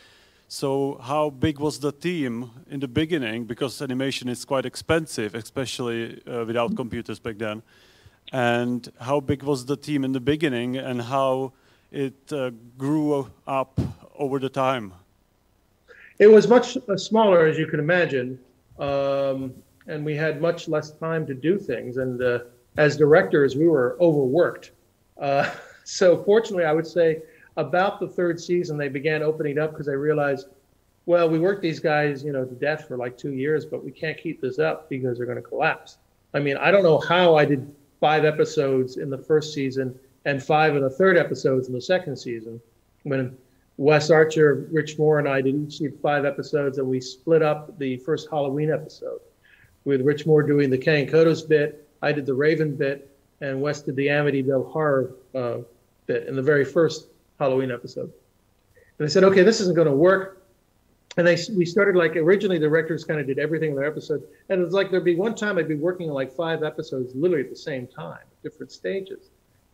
So how big was the team in the beginning? Because animation is quite expensive, especially without computers back then. And how big was the team in the beginning, and how it grew up over the time? It was much smaller, as you can imagine, and we had much less time to do things. And as directors, we were overworked. So fortunately, I would say about the third season, they began opening up because they realized, well, we worked these guys, you know, to death for like 2 years, but we can't keep this up because they're going to collapse. I mean, I don't know how I did 5 episodes in the first season and 5 of the third episodes in the second season. When Wes Archer, Rich Moore, and I did each 5 episodes, and we split up the first Halloween episode with Rich Moore doing the Kang Kodos bit, I did the Raven bit, and Wes did the Amityville horror bit in the very first Halloween episode. And I said, okay, this isn't going to work. And we started like, originally the directors kind of did everything in their episode. And it was like, there'd be one time I'd be working on like 5 episodes literally at the same time, different stages.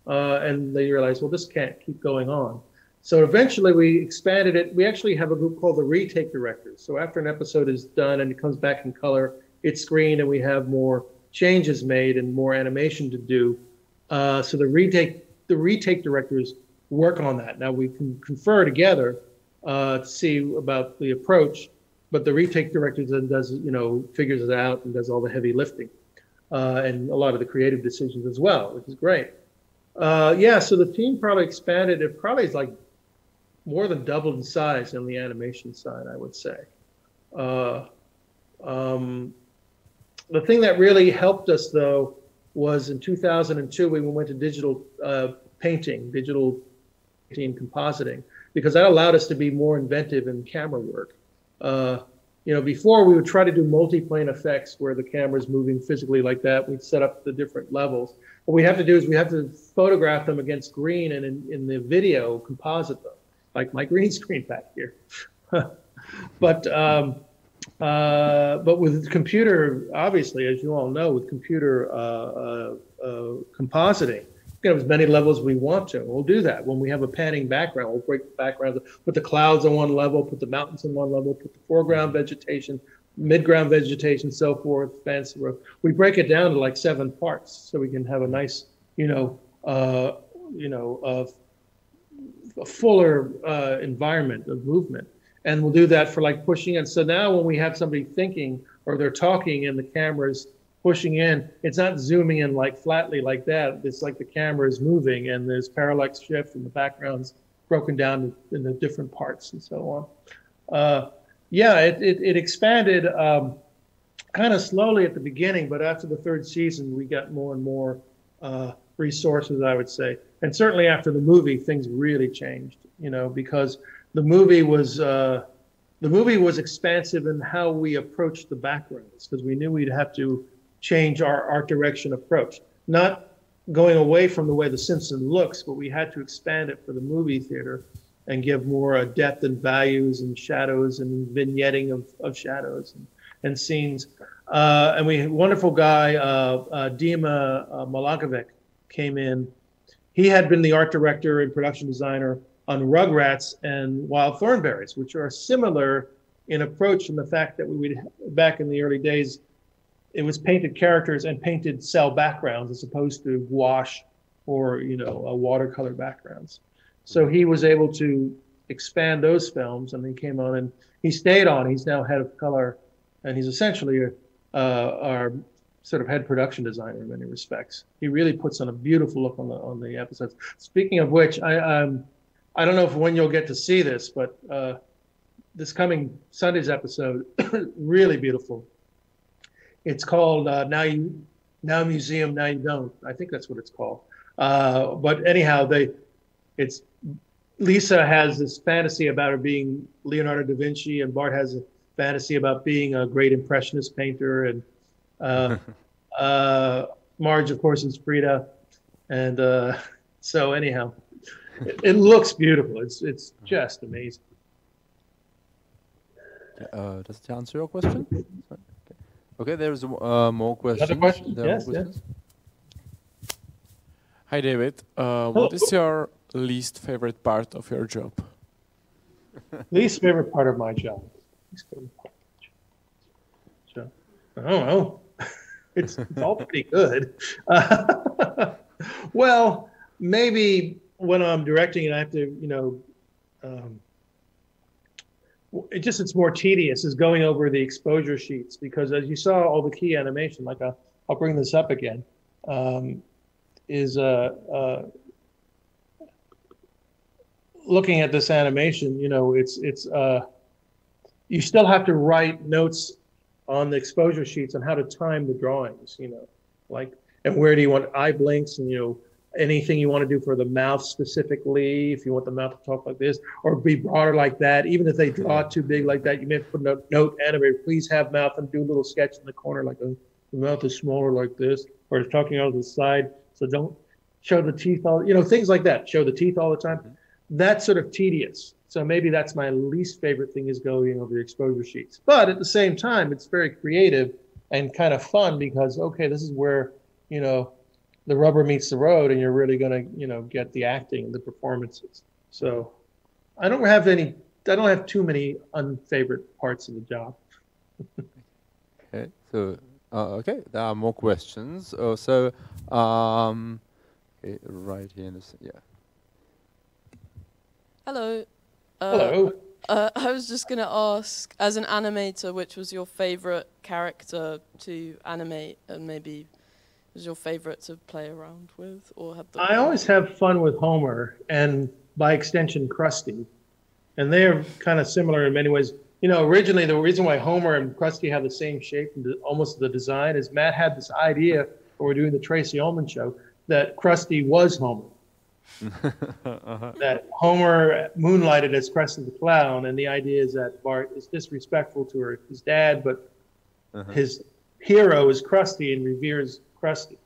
And they realized, well, this can't keep going on. So eventually we expanded it. We actually have a group called the retake directors. So after an episode is done and it comes back in color, it's screened and we have more changes made and more animation to do. So the retake directors work on that. Now we can confer together to see about the approach, but the retake director then does, figures it out and does all the heavy lifting and a lot of the creative decisions as well, which is great. So the team probably expanded. It probably is like more than doubled in size on the animation side, I would say. The thing that really helped us though was in 2002 we went to digital painting compositing, because that allowed us to be more inventive in camera work. Before we would try to do multi-plane effects where the camera's moving physically like that. We'd set up the different levels. What we have to do is we have to photograph them against green and in the video composite them, like my green screen back here. But with computer, obviously, as you all know, with computer compositing, we can have as many levels as we want to. We'll do that. When we have a panning background, we'll break the background, put the clouds on one level, put the mountains on one level, put the foreground vegetation, midground vegetation, so forth, fancy road. We break it down to like 7 parts so we can have a nice, a fuller environment of movement. And we'll do that for like pushing in. So now when we have somebody thinking or they're talking and the camera's pushing in, it's not zooming in like flatly like that. It's like the camera is moving and there's parallax shift and the background's broken down in the different parts and so on. It expanded kind of slowly at the beginning, but after the 3rd season, we got more and more resources, I would say. And certainly after the movie, things really changed, because the movie was expansive in how we approached the backgrounds, because we knew we'd have to change our art direction approach, not going away from the way The Simpsons looks, but we had to expand it for the movie theater and give more depth and values and shadows and vignetting of shadows and scenes. And we had a wonderful guy, Dima Malakovic, came in. He had been the art director and production designer on Rugrats and Wild Thornberrys, which are similar in approach in the fact that we would, back in the early days, it was painted characters and painted cell backgrounds as opposed to gouache or, watercolor backgrounds. So he was able to expand those films, and he came on and he stayed on. He's now head of color, and he's essentially our sort of head production designer in many respects. He really puts on a beautiful look on the episodes. Speaking of which, I don't know when you'll get to see this, but this coming Sunday's episode, really beautiful. It's called Now Museum, Now You Don't. I think that's what it's called. But anyhow, Lisa has this fantasy about her being Leonardo da Vinci, and Bart has a fantasy about being a great impressionist painter, and Marge, of course, is Frida. And so anyhow, it looks beautiful. It's just amazing. Does it answer your question? Okay, there's more questions. Another question? Yes. Hi, David. What is your least favorite part of your job? Least favorite part of my job. I don't know. It's all pretty good. Well, maybe when I'm directing and I have to, it's more tedious is going over the exposure sheets, because as you saw, all the key animation, like I'll bring this up again, is looking at this animation, you still have to write notes on the exposure sheets on how to time the drawings, and where do you want eye blinks, and anything you want to do for the mouth specifically, if you want the mouth to talk like this or be broader like that. Even if they draw it too big like that, you may put a note, animator, please have mouth, and do a little sketch in the corner like the mouth is smaller like this, or it's talking out of the side. So don't show the teeth all, things like that. Show the teeth all the time. That's sort of tedious. So maybe that's my least favorite thing, is going over the exposure sheets. But at the same time, it's very creative and kind of fun because, okay, this is where, the rubber meets the road and you're really going to, get the acting and the performances. So I don't have too many unfavorite parts of the job. Okay, so okay, there are more questions. Okay, right here in this, yeah. Hello. Hello. I was just going to ask, as an animator, which was your favorite character to animate, and maybe was your favorite to play around with, or have the... I always have fun with Homer, and by extension, Krusty. And they're kind of similar in many ways. Originally, the reason why Homer and Krusty have the same shape and almost the design is Matt had this idea when we're doing the Tracy Ullman show that Krusty was Homer. That Homer moonlighted as Krusty the Clown, and the idea is that Bart is disrespectful to his dad, but his hero is Krusty and reveres Krusty.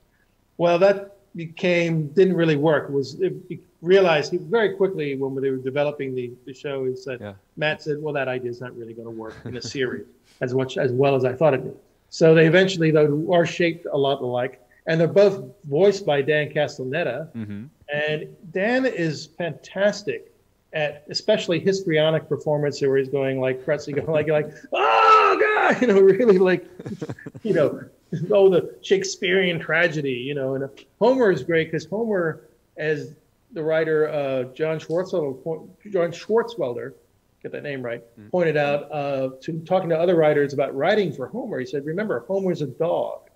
Well, that didn't really work. It realized very quickly when they were developing the show, he said, Matt said, well, that idea is not really going to work in a series as well as I thought it did. So they eventually, though, are shaped a lot alike. And they're both voiced by Dan Castellaneta. And Dan is fantastic at especially histrionic performance where he's going like Krusty, going like, oh, God, really like, the Shakespearean tragedy, and Homer is great because Homer, as the writer John Swartzwelder, get that name right, pointed out talking to other writers about writing for Homer. He said, remember, Homer's a dog.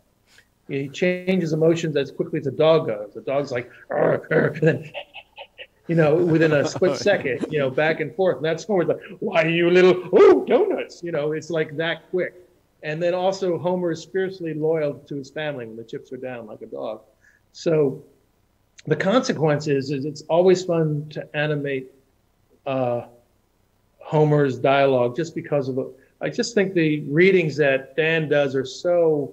He changes emotions as quickly as a dog does. The dog's like, and then, within a split second, back and forth. And that's Homer's like, why are you donuts? It's like that quick. And then also Homer is spiritually loyal to his family when the chips are down, like a dog. So the consequence is it's always fun to animate Homer's dialogue just because of I just think the readings that Dan does are so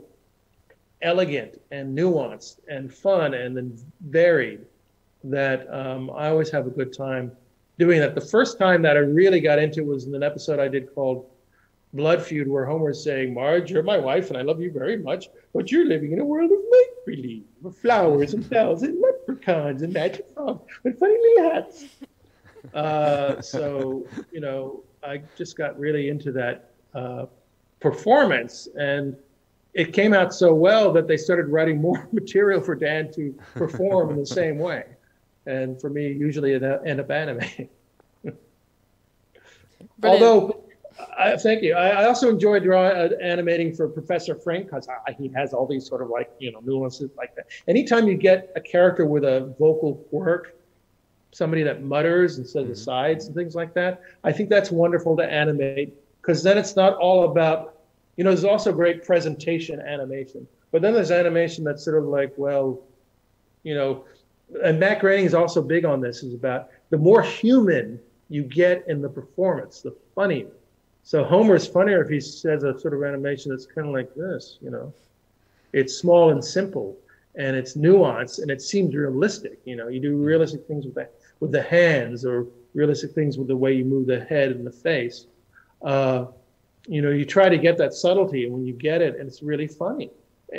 elegant and nuanced and fun and then varied that I always have a good time doing that. The first time that I really got into it was in an episode I did called Blood Feud, where Homer is saying, Marge, you're my wife and I love you very much, but you're living in a world of make-believe, with flowers and bells and leprechauns and magic frogs with funny little hats. So, I just got really into that performance, and it came out so well that they started writing more material for Dan to perform in the same way. And for me, usually it end up animating. Although, thank you. I also enjoy animating for Professor Frink because he has all these sort of nuances like that. Anytime you get a character with a vocal quirk, somebody that mutters instead of the sides and things like that, I think that's wonderful to animate because then it's not all about, there's also great presentation animation, but then there's animation that's sort of like, and Matt Groening is also big on this, is about the more human you get in the performance, the funnier. So Homer's funnier if he says a sort of animation that's kind of like this, It's small and simple, and it's nuanced, and it seems realistic. You do realistic things with the hands, or realistic things with the way you move the head and the face. You try to get that subtlety, and when you get it, and it's really funny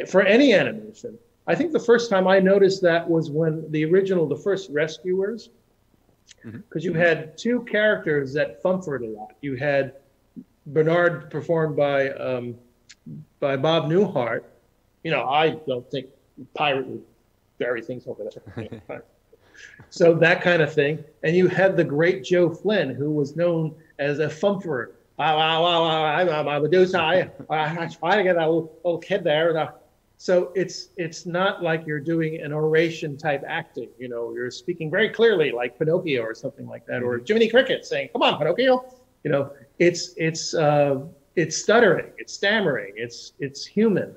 for any animation. I think the first time I noticed that was when the first Rescuers, because you had two characters that Fumford a lot. You had Bernard performed by Bob Newhart. I don't think pirate would bury things over there. So that kind of thing. And you had the great Joe Flynn, who was known as a Fumfer. I'm a Medusa. I try to get a little kid there. So it's not like you're doing an oration type acting. You're speaking very clearly, like Pinocchio or something like that, or Jiminy Cricket saying, "Come on, Pinocchio." It's stuttering, it's stammering, it's human,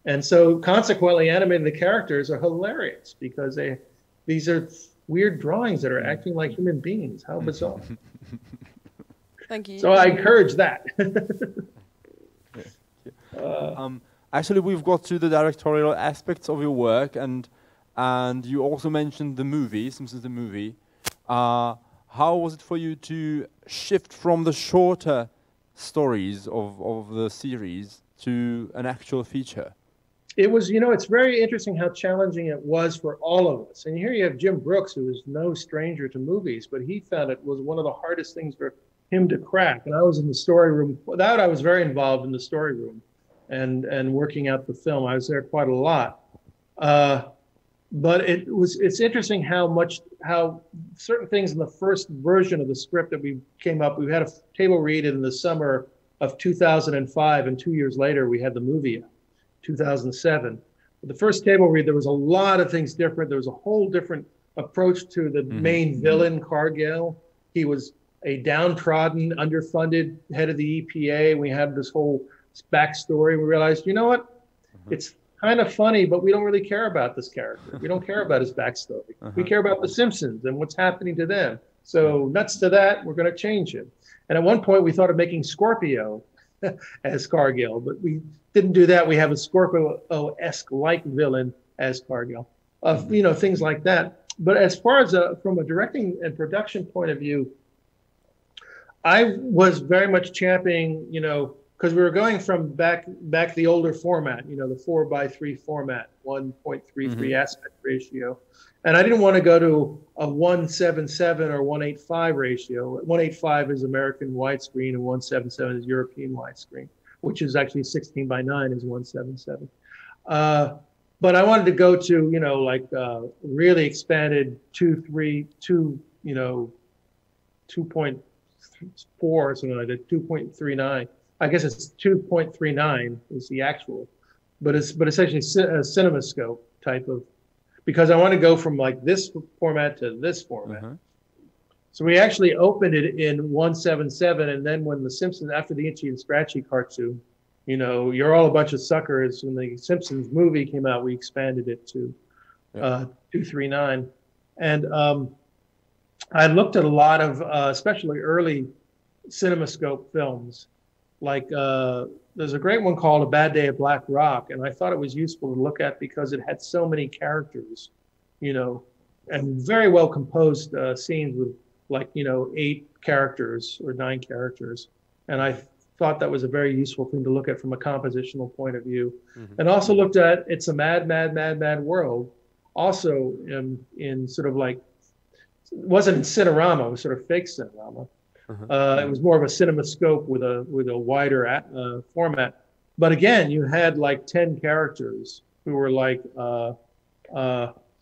and so consequently, animating the characters are hilarious because these are weird drawings that are acting like human beings. How bizarre! Thank you. So I encourage that. Actually, we've got to the directorial aspects of your work, and and you also mentioned the movie, Simpsons the movie. How was it for you to shift from the shorter stories of the series to an actual feature? It was, it's very interesting how challenging it was for all of us. And here you have Jim Brooks, who is no stranger to movies, but he found it was one of the hardest things for him to crack. And I was in the story room. I was very involved in the story room and working out the film. I was there quite a lot. But it's interesting how certain things in the first version of the script that we came up, we had a table read in the summer of 2005, and 2 years later we had the movie, 2007. The first table read, there was a lot of things different. There was a whole different approach to the main villain, Cargill. He was a downtrodden, underfunded head of the EPA. We had this whole backstory. We realized, you know what? It's kind of funny, but we don't really care about this character. We don't care about his backstory. We care about the Simpsons and what's happening to them. So nuts to that, we're going to change him. And at one point, we thought of making Scorpio as Cargill, but we didn't do that. We have a Scorpio-esque like villain as Cargill, things like that. But as far as from a directing and production point of view, I was very much championing, because we were going from back the older format, the 4:3 format, 1.33 aspect ratio. And I didn't want to go to a 1:7:7 or 1:8:5 ratio. 1:8:5 is American widescreen and 1:7:7 is European widescreen, which is actually 16:9 is 1:7:7. But I wanted to go to, really expanded 2.4 or something like that, 2.39. I guess it's 2.39 is the actual, but it's essentially a CinemaScope type of, because I want to go from like this format to this format. So we actually opened it in 1:7:7, and then when the Simpsons, after the Itchy and Scratchy cartoon, you're all a bunch of suckers. When the Simpsons movie came out, we expanded it to 2.39, and I looked at a lot of, especially early CinemaScope films. Like there's a great one called A Bad Day at Black Rock, and I thought it was useful to look at because it had so many characters, and very well composed scenes with 8 characters or 9 characters. And I thought that was a very useful thing to look at from a compositional point of view. And also looked at It's a Mad, Mad, Mad, Mad World, also in sort of like, it wasn't in Cinerama, it was sort of fake Cinerama. It was more of a CinemaScope with a wider format. But again, you had like 10 characters who were like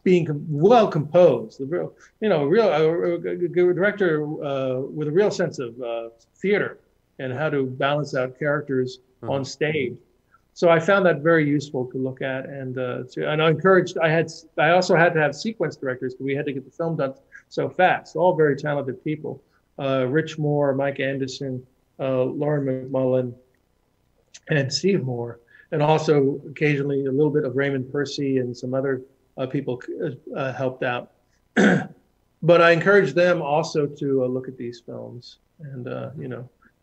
being well composed. The real, director with a real sense of theater and how to balance out characters on stage. So I found that very useful to look at, and I encouraged. I also had to have sequence directors because we had to get the film done so fast. All very talented people. Rich Moore, Mike Anderson, Lauren McMullen, and Steve Moore, and also occasionally a little bit of Raymond Percy and some other people helped out. But I encouraged them also to look at these films and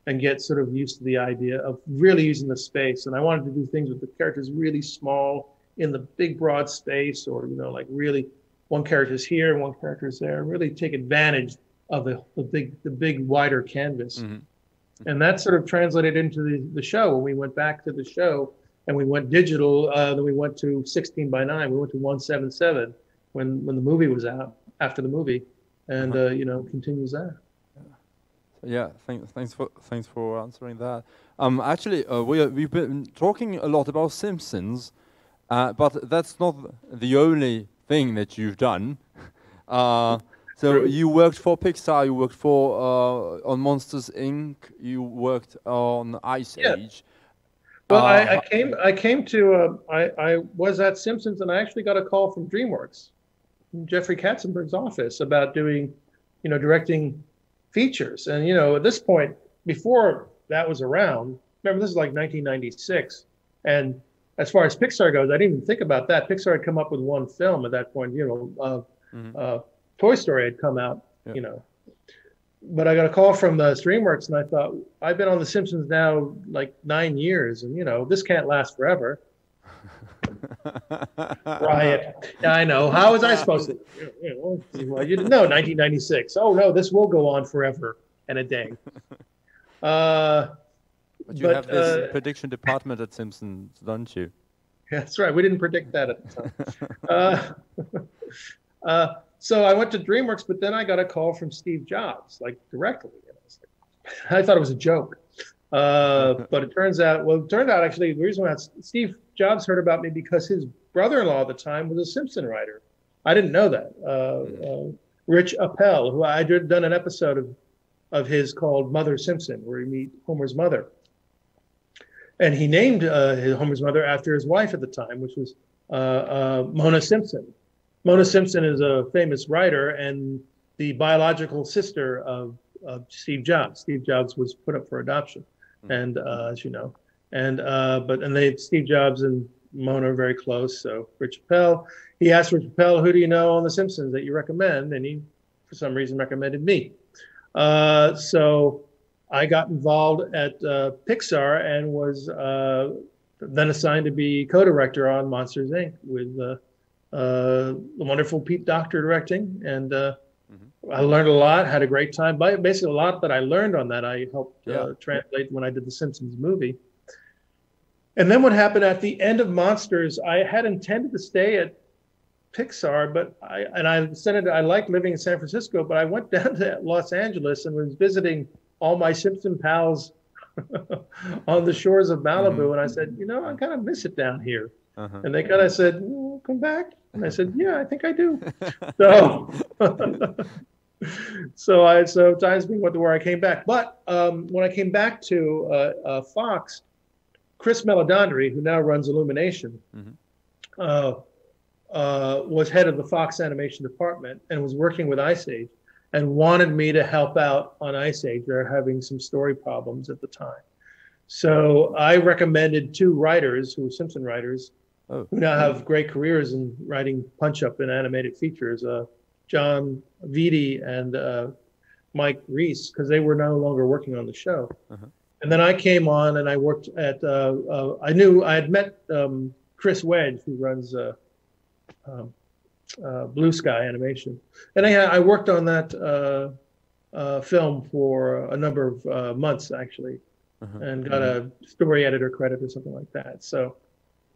and get sort of used to the idea of really using the space. And I wanted to do things with the characters really small in the big broad space, or like really one character's here and one character's there. Really take advantage of the big wider canvas. And that sort of translated into the show. When we went back to the show and we went digital, then we went to 16:9. We went to 1:7:7 when the movie was out, after the movie, and continues that. Yeah, thanks for answering that. Actually, we've been talking a lot about Simpsons, but that's not the only thing that you've done. So you worked for Pixar, you worked for on Monsters Inc., you worked on Ice Age. Well, I was at Simpsons, and I actually got a call from DreamWorks, from Jeffrey Katzenberg's office, about doing, directing features. And at this point, before that was around, remember this is like 1996, and as far as Pixar goes, I didn't even think about that. Pixar had come up with one film at that point, Toy Story had come out, but I got a call from the DreamWorks, and I thought, I've been on The Simpsons now like 9 years, and this can't last forever. Riot. Yeah, I know. How was I supposed to? Well, you didn't know 1996. Oh no, this will go on forever and a day. But you have this prediction department at Simpsons, don't you? That's right. We didn't predict that at the time. So I went to DreamWorks, but then I got a call from Steve Jobs, like directly. I thought it was a joke. But it turned out actually the reason why Steve Jobs heard about me because his brother-in-law at the time was a Simpson writer. I didn't know that. Rich Appel, who I had done an episode of his called Mother Simpson, where he meet Homer's mother. And he named Homer's mother after his wife at the time, which was Mona Simpson. Mona Simpson is a famous writer and the biological sister of Steve Jobs. Steve Jobs was put up for adoption, and as you know, Steve Jobs and Mona are very close. So Rich Appel, he asked Rich Appel, "Who do you know on The Simpsons that you recommend?" And he, for some reason, recommended me. So I got involved at Pixar and was then assigned to be co-director on Monsters, Inc. with the wonderful Pete Docter directing, and I learned a lot, had a great time. Basically, a lot that I learned on that I helped translate when I did the Simpsons movie. And then what happened at the end of Monsters, I had intended to stay at Pixar, but I liked living in San Francisco, but I went down to Los Angeles and was visiting all my Simpson pals on the shores of Malibu. And I said, I kind of miss it down here. And they kind of said, come back. And I said, yeah, I think I do. So times being where I came back. But when I came back to Fox, Chris Meledandri, who now runs Illumination, was head of the Fox animation department and was working with Ice Age and wanted me to help out on Ice Age. They're having some story problems at the time. So I recommended two writers who were Simpson writers who now have great careers in writing punch-up and animated features, John Vitti and Mike Reese, because they were no longer working on the show. And then I came on and I worked at, I had met Chris Wedge, who runs Blue Sky Animation. And I worked on that film for a number of months, actually, and got a story editor credit or something like that. So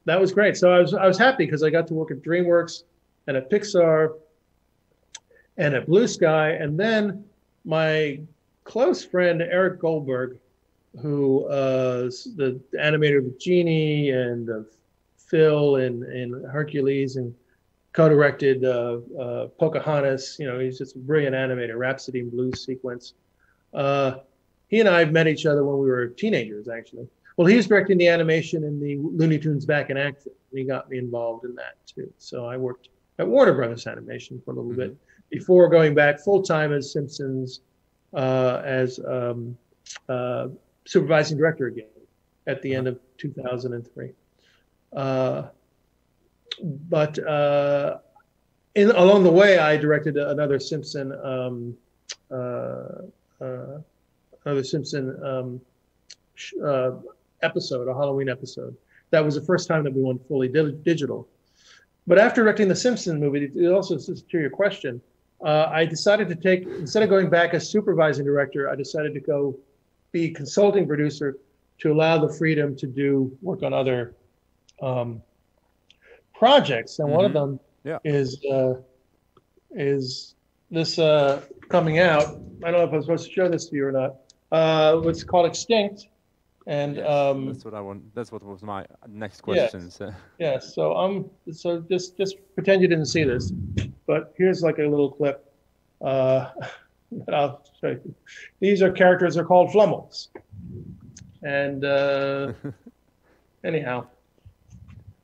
that was great. So I was happy because I got to work at DreamWorks and at Pixar and at Blue Sky. And then my close friend, Eric Goldberg, who is the animator of Genie and of Phil in Hercules and co-directed Pocahontas. He's just a brilliant animator, Rhapsody in Blue sequence. He and I met each other when we were teenagers, actually. Well, he was directing the animation in the Looney Tunes Back in Action. And he got me involved in that, too. So I worked at Warner Brothers Animation for a little bit before going back full-time as Simpsons as supervising director again at the end of 2003. But along the way, I directed another Simpson episode, a Halloween episode. That was the first time that we went fully digital. But after directing the Simpsons movie, it also, to your question, I decided to take, instead of going back as supervising director, I decided to go be consulting producer to allow the freedom to do work on other projects. And one of them is this coming out. I don't know if I'm supposed to show this to you or not. What's called Extinct. And that's what I want. That's what was my next question. Yes. So just pretend you didn't see this, but here's like a little clip. That I'll show you. These are characters are called Flummels. And anyhow,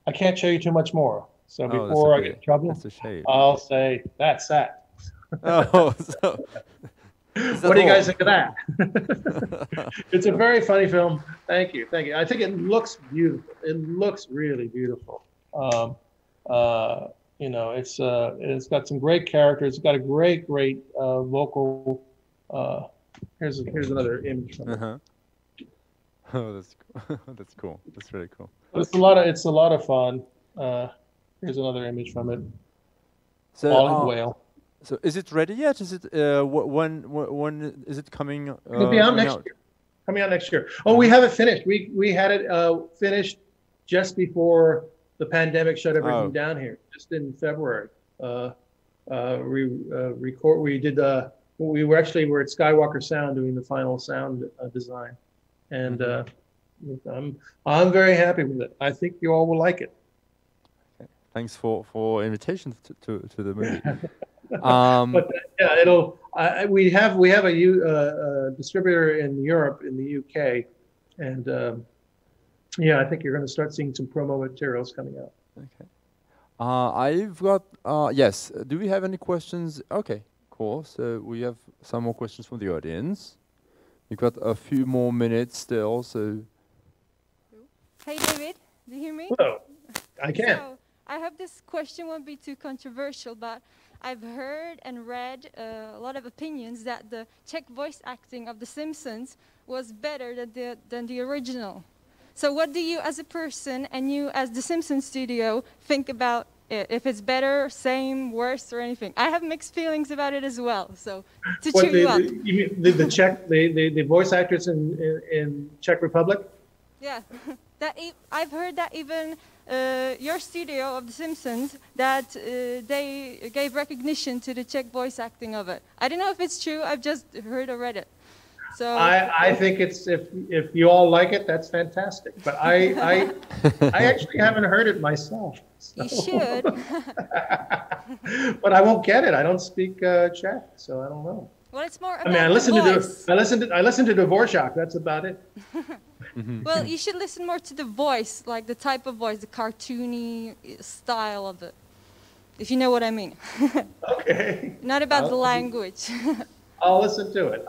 I can't show you too much more. So before I get in trouble, I'll say that's that. What do you guys think of that? It's a very funny film. Thank you. I think it looks beautiful. It looks really beautiful. It's got some great characters. It's got a great vocal. Here's another image from it. Oh, that's cool. That's cool. That's really cool. It's a lot of fun. Here's another image from it. So, Olive whale. So is it ready yet? Is it when is it coming? It'll be out next year. Coming out next year. Oh, we have it finished. We had it finished just before the pandemic shut everything down here, just in February. We were at Skywalker Sound doing the final sound design, and I'm very happy with it. I think you all will like it. Okay. Thanks for invitation to the movie. But we have a distributor in Europe, in the UK, and I think you're going to start seeing some promo materials coming out. Okay. I've got yes. Do we have any questions? Okay, cool. So we have some more questions from the audience. We've got a few more minutes still. So. Hey, David. Do you hear me? Hello. I can. So, I hope this question won't be too controversial, but I've heard and read a lot of opinions that the Czech voice acting of The Simpsons was better than the original. So what do you as a person and you as the Simpsons studio think about it? If it's better, same, worse, or anything? I have mixed feelings about it as well, so to cheer you up. You mean the Czech, the voice actors in Czech Republic? Yeah, I've heard that even your studio of The Simpsons, that they gave recognition to the Czech voice acting of it. I don't know if it's true. I've just heard or read it. So I think it's if you all like it, that's fantastic. But I actually haven't heard it myself. So. You should. But I won't get it. I don't speak Czech, so I don't know. Well, it's more about I listen to Dvorak. That's about it. Well, you should listen more to the voice, like the type of voice, the cartoony style of it, if you know what I mean. Okay. Not about the language. I'll listen to it.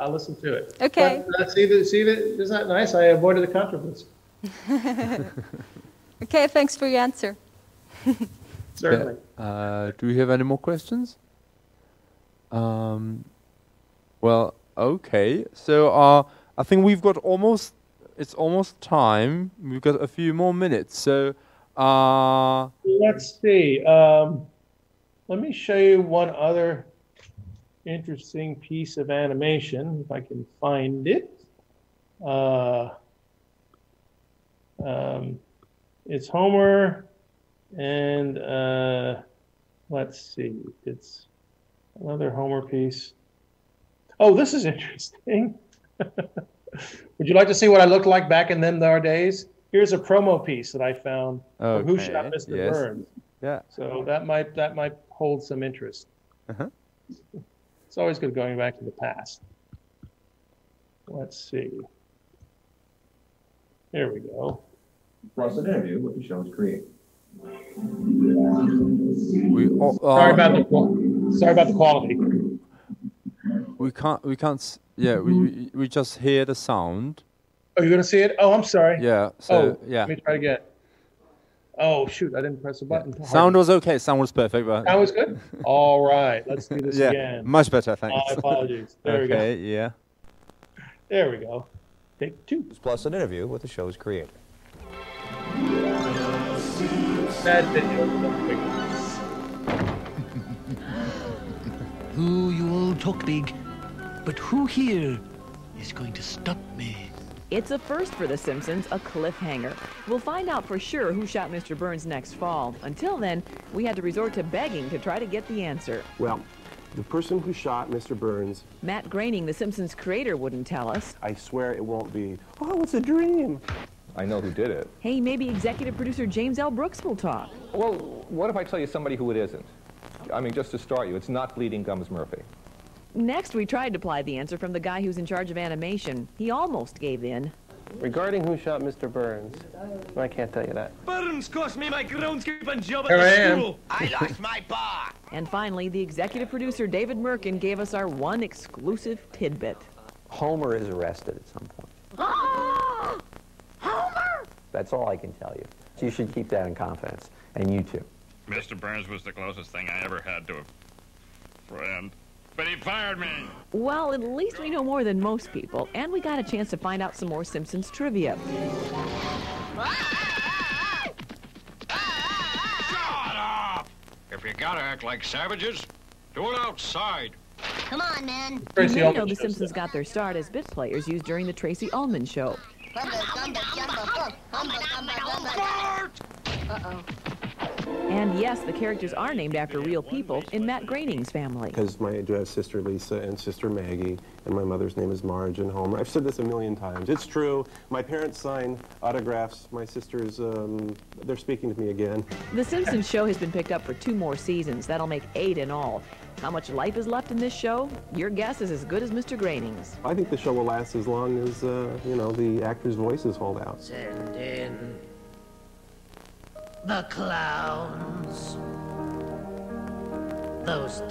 Okay. But, isn't that nice? I avoided the controversy. Okay, thanks for your answer. Certainly. Do we have any more questions? Well, okay. So I think we've got it's almost time. We've got a few more minutes. So let's see. Let me show you one other interesting piece of animation, if I can find it. It's Homer, and let's see. It's another Homer piece. Oh, this is interesting. Would you like to see what I looked like back in them days? Here's a promo piece that I found for Who Shot Mr. Burns. Yeah. So that might hold some interest. Uh-huh. It's always good going back to the past. Let's see. There we go. Plus an interview with the show's creator. Sorry about the quality. We can't. Yeah, we just hear the sound. Oh, you're gonna see it? Oh, I'm sorry. Yeah. So yeah. Let me try again. Oh shoot! I didn't press the button. Yeah. Sound was okay. Sound was perfect. But that was good. All right, let's do this again. Much better. Thanks. My apologies. There we go. Okay. Yeah. There we go. Take two. Plus an interview with the show's creator. That video. Ooh, you all talk big, but who here is going to stop me? It's a first for The Simpsons, a cliffhanger. We'll find out for sure who shot Mr. Burns next fall. Until then, we had to resort to begging to try to get the answer. Well, the person who shot Mr. Burns... Matt Groening, The Simpsons creator, wouldn't tell us. I swear it won't be, oh, it's a dream. I know who did it. Hey, maybe executive producer James L. Brooks will talk. Well, what if I tell you somebody who it isn't? I mean, just to start you, it's not Bleeding Gums Murphy. Next, we tried to apply the answer from the guy who's in charge of animation. He almost gave in. Regarding who shot Mr. Burns, I can't tell you that. Burns cost me my groundskeeping job at the school. I lost my bar. And finally, the executive producer, David Merkin, gave us our one exclusive tidbit. Homer is arrested at some point. Homer! That's all I can tell you. So you should keep that in confidence, and you too. Mr. Burns was the closest thing I ever had to a friend. But he fired me. Well, at least we know more than most people, and we got a chance to find out some more Simpsons trivia. gotta act like savages. Do it outside. Come on, man. You Tracy may know Ullman the show Simpsons stuff. got their start as bit players used during the Tracy Ullman Show. Uh-oh. And yes, the characters are named after real people in Matt Groening's family. Because I do have sister Lisa and sister Maggie, and my mother's name is Marge and Homer. I've said this a million times. It's true. My parents sign autographs. My sisters, they're speaking to me again. The Simpsons show has been picked up for 2 more seasons. That'll make 8 in all. How much life is left in this show? Your guess is as good as Mr. Groening's. I think the show will last as long as, you know, the actors' voices hold out. Send in the clowns. Those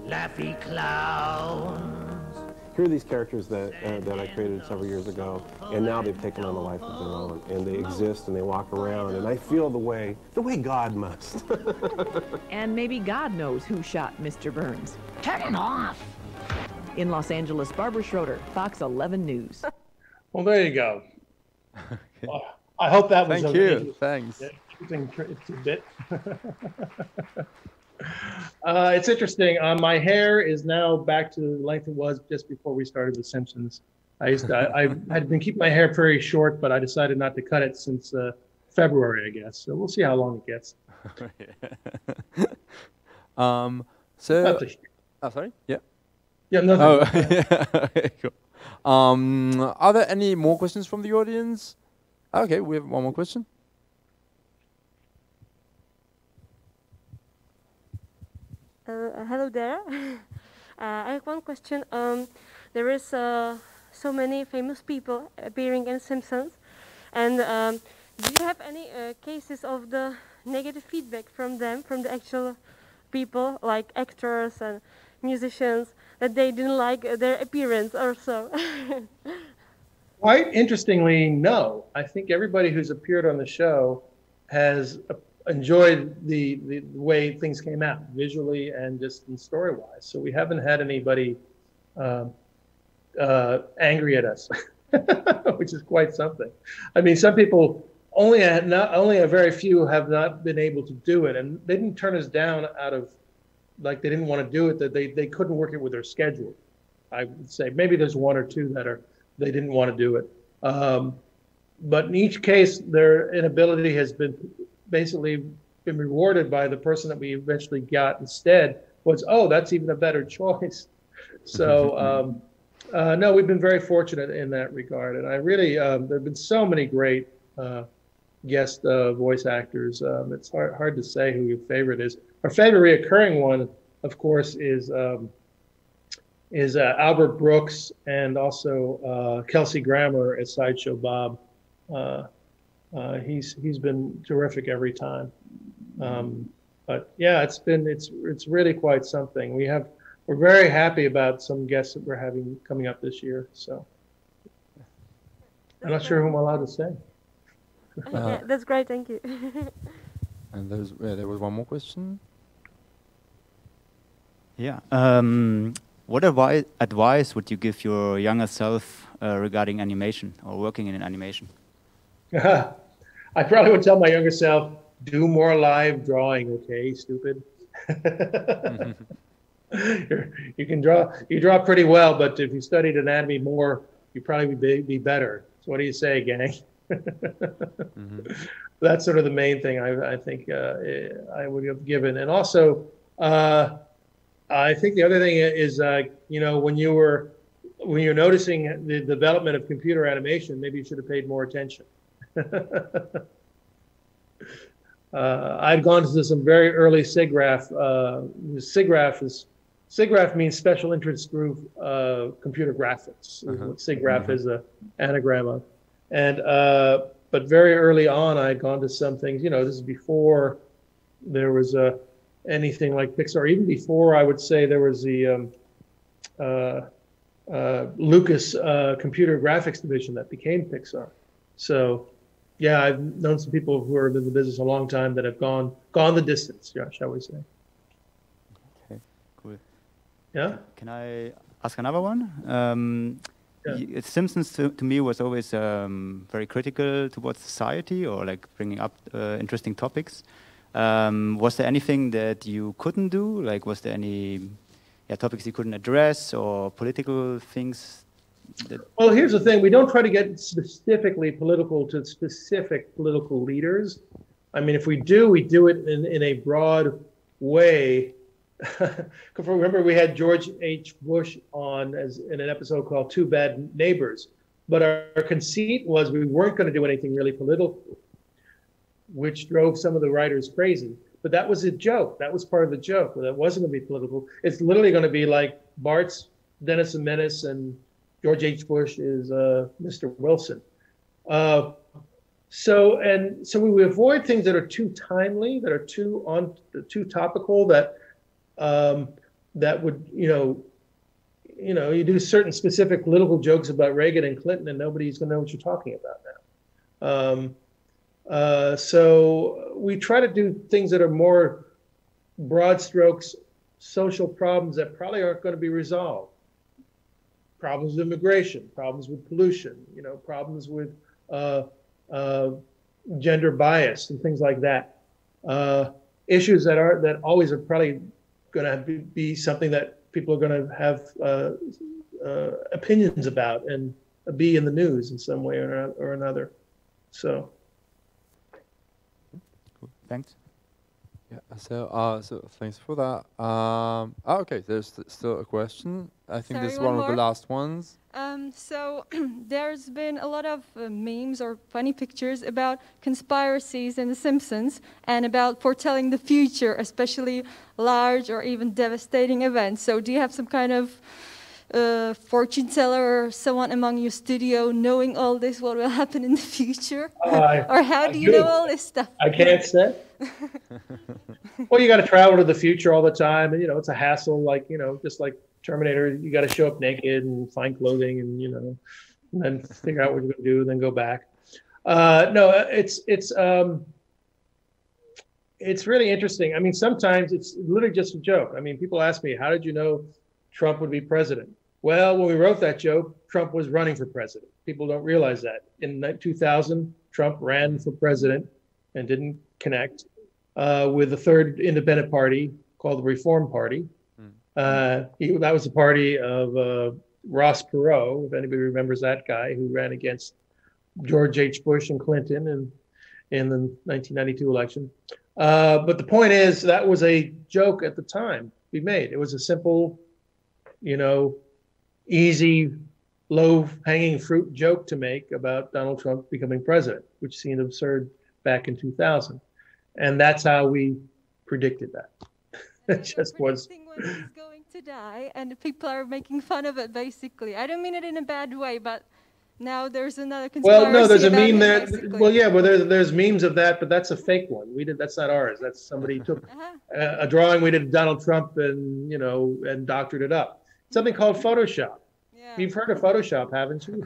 laughy clowns. Here are these characters that I created several years ago, and now they've taken on a life of their own, and they exist and they walk around, and I feel the way God must. And maybe God knows who shot Mr. Burns. Turn him off. In Los Angeles, Barbara Schroeder, Fox 11 News. Well, there you go. Well, I hope that was Thank you. Thanks. Interesting bit. It's interesting. My hair is now back to the length it was just before we started The Simpsons. I had been keeping my hair very short, but I decided not to cut it since February, I guess. So we'll see how long it gets. Sorry? Yeah. Yeah, nothing. Oh, yeah. Okay, cool. Are there any more questions from the audience? Okay, we have one more question. Hello there. I have one question. There is so many famous people appearing in Simpsons, and do you have any cases of the negative feedback from them, from the actual people, like actors and musicians, that they didn't like their appearance or so? Quite interestingly, no. I think everybody who's appeared on the show has enjoyed the way things came out, visually and just in story-wise. So we haven't had anybody angry at us, which is quite something. I mean, some people only a very few have not been able to do it, and they didn't turn us down out of like they didn't want to do it, that they couldn't work it with their schedule. I would say maybe there's 1 or 2 that they didn't want to do it. But in each case, their inability has basically been rewarded by the person that we eventually got instead was, oh, that's even a better choice. So no, we've been very fortunate in that regard. And I really, there have been so many great guest voice actors. It's hard to say who your favorite is. Our favorite reoccurring one, of course, is Albert Brooks and also Kelsey Grammer as Sideshow Bob. He's been terrific every time. But yeah, it's really quite something. We're very happy about some guests that we're having coming up this year. So I'm not sure who I'm allowed to say. Yeah, that's great. Thank you. And there was one more question. Yeah. What advice would you give your younger self regarding animation or working in animation? I probably would tell my younger self, do more live drawing, okay, stupid. You can draw. You draw pretty well, but if you studied anatomy more, you'd probably be better. So what do you say, gang? That's sort of the main thing I think I would have given. And also, I think the other thing is, when you're noticing the development of computer animation, maybe you should have paid more attention. I'd gone to some very early SIGGRAPH. SIGGRAPH means Special Interest Group Computer Graphics. What SIGGRAPH is an anagram of. And but very early on, I'd gone to some things. This is before there was anything like Pixar. Even before, I would say, there was the Lucas Computer Graphics Division that became Pixar. So, yeah, I've known some people who have been in the business a long time that have gone the distance, shall we say. Okay, cool. Yeah? Can I ask another one? Simpsons to me was always very critical towards society, or like bringing up interesting topics. Was there anything that you couldn't do? Like, was there any topics you couldn't address or political things? Well, here's the thing. We don't try to get specifically political to specific political leaders. I mean, if we do it in a broad way. Remember, we had George H. Bush on in an episode called Two Bad Neighbors. But our conceit was we weren't going to do anything really political, which drove some of the writers crazy. But that was a joke. That was part of the joke. That wasn't going to be political. It's literally going to be like Bart's Dennis the Menace and George H. Bush is Mr. Wilson. So we would avoid things that are too timely, that are too topical, that would, you do certain specific political jokes about Reagan and Clinton, and nobody's going to know what you're talking about now. So we try to do things that are more broad strokes, social problems that probably aren't going to be resolved. Problems with immigration, problems with pollution, problems with gender bias and things like that. Issues that always are probably going to be something that people are going to have opinions about and be in the news in some way or another. So. Thanks. Yeah. So thanks for that. Okay. There's still a question. I think Sorry, this is one of the last ones. So there's been a lot of memes or funny pictures about conspiracies in The Simpsons and about foretelling the future, especially large or even devastating events. So do you have some kind of fortune teller or someone among your studio knowing all this, what will happen in the future? Or how do you know all this stuff? I can't say. Well, you got to travel to the future all the time, and it's a hassle. Like just like Terminator, you got to show up naked and find clothing, and and then figure out what you're going to do, and then go back. No, it's really interesting. I mean, sometimes it's literally just a joke. I mean, people ask me, "How did you know Trump would be president?" Well, when we wrote that joke, Trump was running for president. People don't realize that. In 2000, Trump ran for president and didn't connect with the third independent party called the Reform Party. That was the party of Ross Perot, if anybody remembers that guy, who ran against George H. Bush and Clinton in the 1992 election. But the point is, that was a joke at the time we made. It was a simple, easy, low-hanging fruit joke to make about Donald Trump becoming president, which seemed absurd back in 2000. And that's how we predicted that. It just was. When he's going to die, and people are making fun of it, basically. I don't mean it in a bad way, but now there's another conspiracy. Well, no, there's a meme there. Well, yeah, well, there's memes of that, but that's a fake one. That's not ours. That's somebody took a drawing we did of Donald Trump and and doctored it up. Something called Photoshop. Yeah. You've heard of Photoshop, haven't you?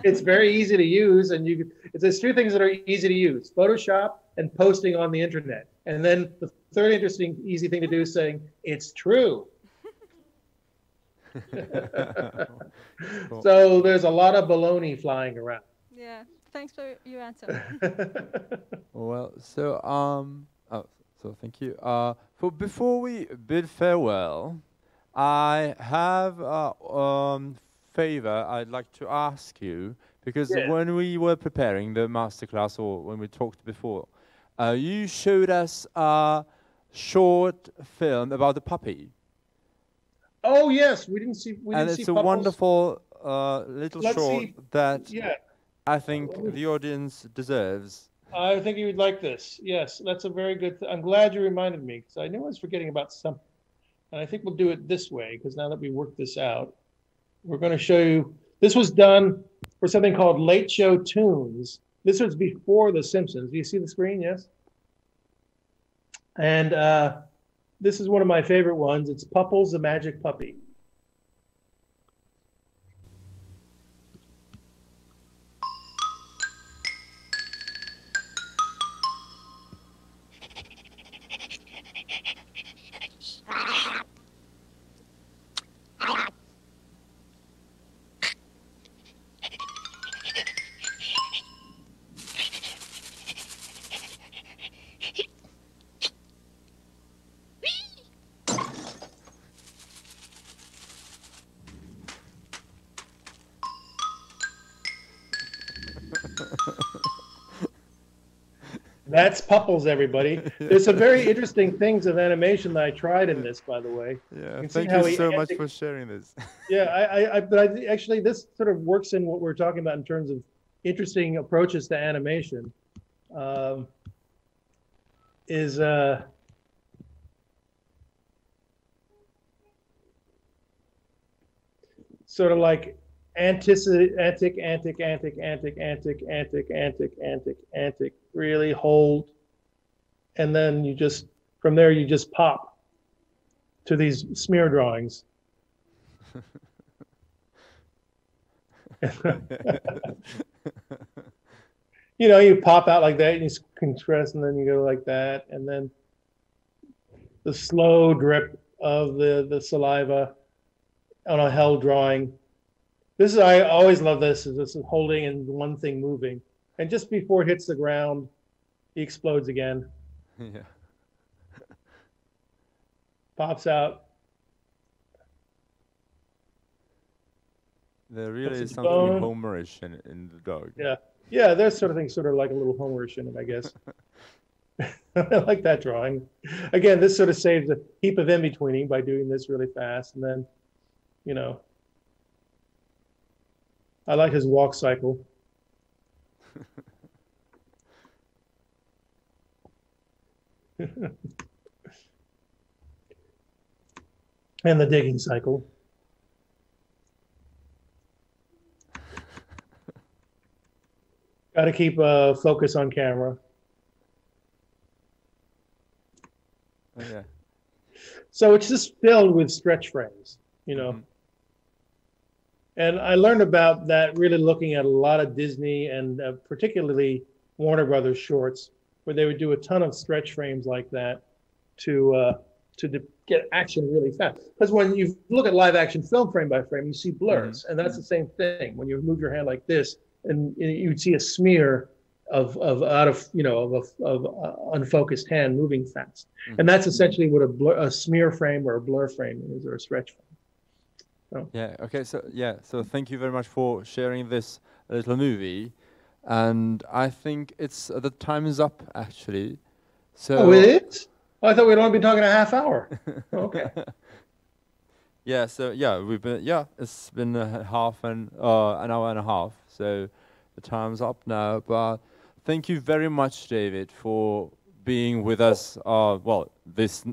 It's very easy to use, and there's two things that are easy to use: Photoshop and posting on the internet. And then the third easy thing to do is saying it's true. So there's a lot of baloney flying around. Yeah, thanks for your answer. Well, so thank you. Before we bid farewell, I have a favor I'd like to ask you, because when we were preparing the masterclass, or when we talked before, you showed us a short film about the puppy. Oh yes, we didn't see. And it's a wonderful little short that I think the audience deserves. I think you would like this. Yes, that's a very good. I'm glad you reminded me, because I knew I was forgetting about something. And I think we'll do it this way, because now that we worked this out, we're going to show you. This was done for something called Late Show Tunes. This was before The Simpsons. Do you see the screen? Yes. And this is one of my favorite ones. It's Pupples, the Magic Puppy. That's Pupples, everybody. There's some very interesting things of animation that I tried in this, by the way. Yeah, thank you so much for sharing this. Yeah, but actually, this sort of works in what we're talking about in terms of interesting approaches to animation. Sort of like antic, really hold, and then you just, from there you just pop to these smear drawings. You know, you pop out like that, and you contrast, and then you go like that, and then the slow drip of the saliva on a held drawing. This is, I always love this, is this is holding and one thing moving. And just before it hits the ground, he explodes again. Yeah. Pops out. There really is something Homerish in the dog. Yeah. Yeah, there's sort of things sort of like a little Homerish in it, I guess. I like that drawing. Again, this sort of saves a heap of in-betweening by doing this really fast. And then, you know, I like his walk cycle. And the digging cycle. Got to keep focus on camera. Oh, yeah. So it's just filled with stretch frames, you know. Mm-hmm. And I learned about that really looking at a lot of Disney and particularly Warner Brothers shorts, where they would do a ton of stretch frames like that to get action really fast. Because when you look at live action film frame by frame, you see blurs, and that's the same thing. When you move your hand like this, and you'd see a smear of unfocused hand moving fast, and that's essentially what a smear frame or a blur frame is, or a stretch frame. So. Yeah. Okay. So thank you very much for sharing this little movie, and I think it's the time is up actually. So. Oh, it is? Oh, I thought we'd only been talking a half hour. Okay. Yeah. So we've been it's been an hour and a half. So the time's up now. But thank you very much, David, for being with us. Well, this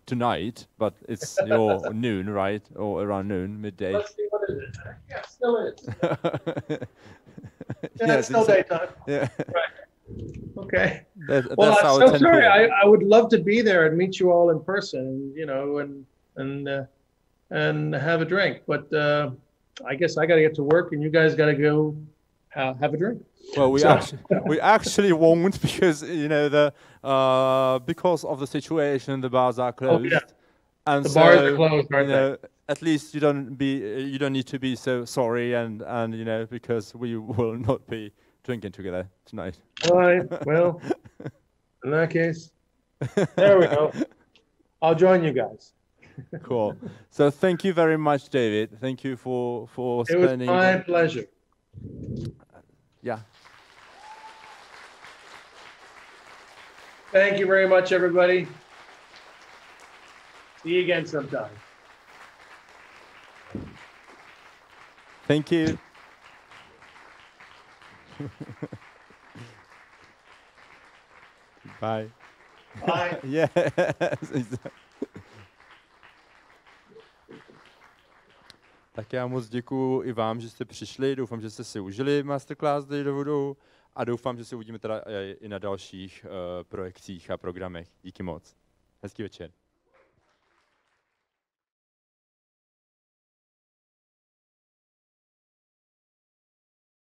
tonight, but it's your noon, right? Or around noon, midday. Let's see, what is it? Yeah, still is. Yeah, it's still daytime. Yeah. Right. Okay. That's well, I'm so sorry. I would love to be there and meet you all in person, you know, and have a drink. But I guess I got to get to work, and you guys got to go have a drink. Well, we actually won't, because you know because of the situation, the bars are closed. Oh, yeah. And the bars are closed, aren't they? At least you don't need to be so sorry, and you know, because we will not be drinking together tonight. All right. Well, in that case, there we go. I'll join you guys. Cool. So thank you very much, David. Thank you for spending. It was my pleasure. Yeah. Thank you very much, everybody. See you again sometime. Thank you. Bye. Bye. Yes. Tak já moc děkuju i vám, že jste přišli. Doufám, že jste si užili masterclass Davidu a doufám, že se uvidíme teda i na dalších projekcích a programech. Díky moc. Hezký večer.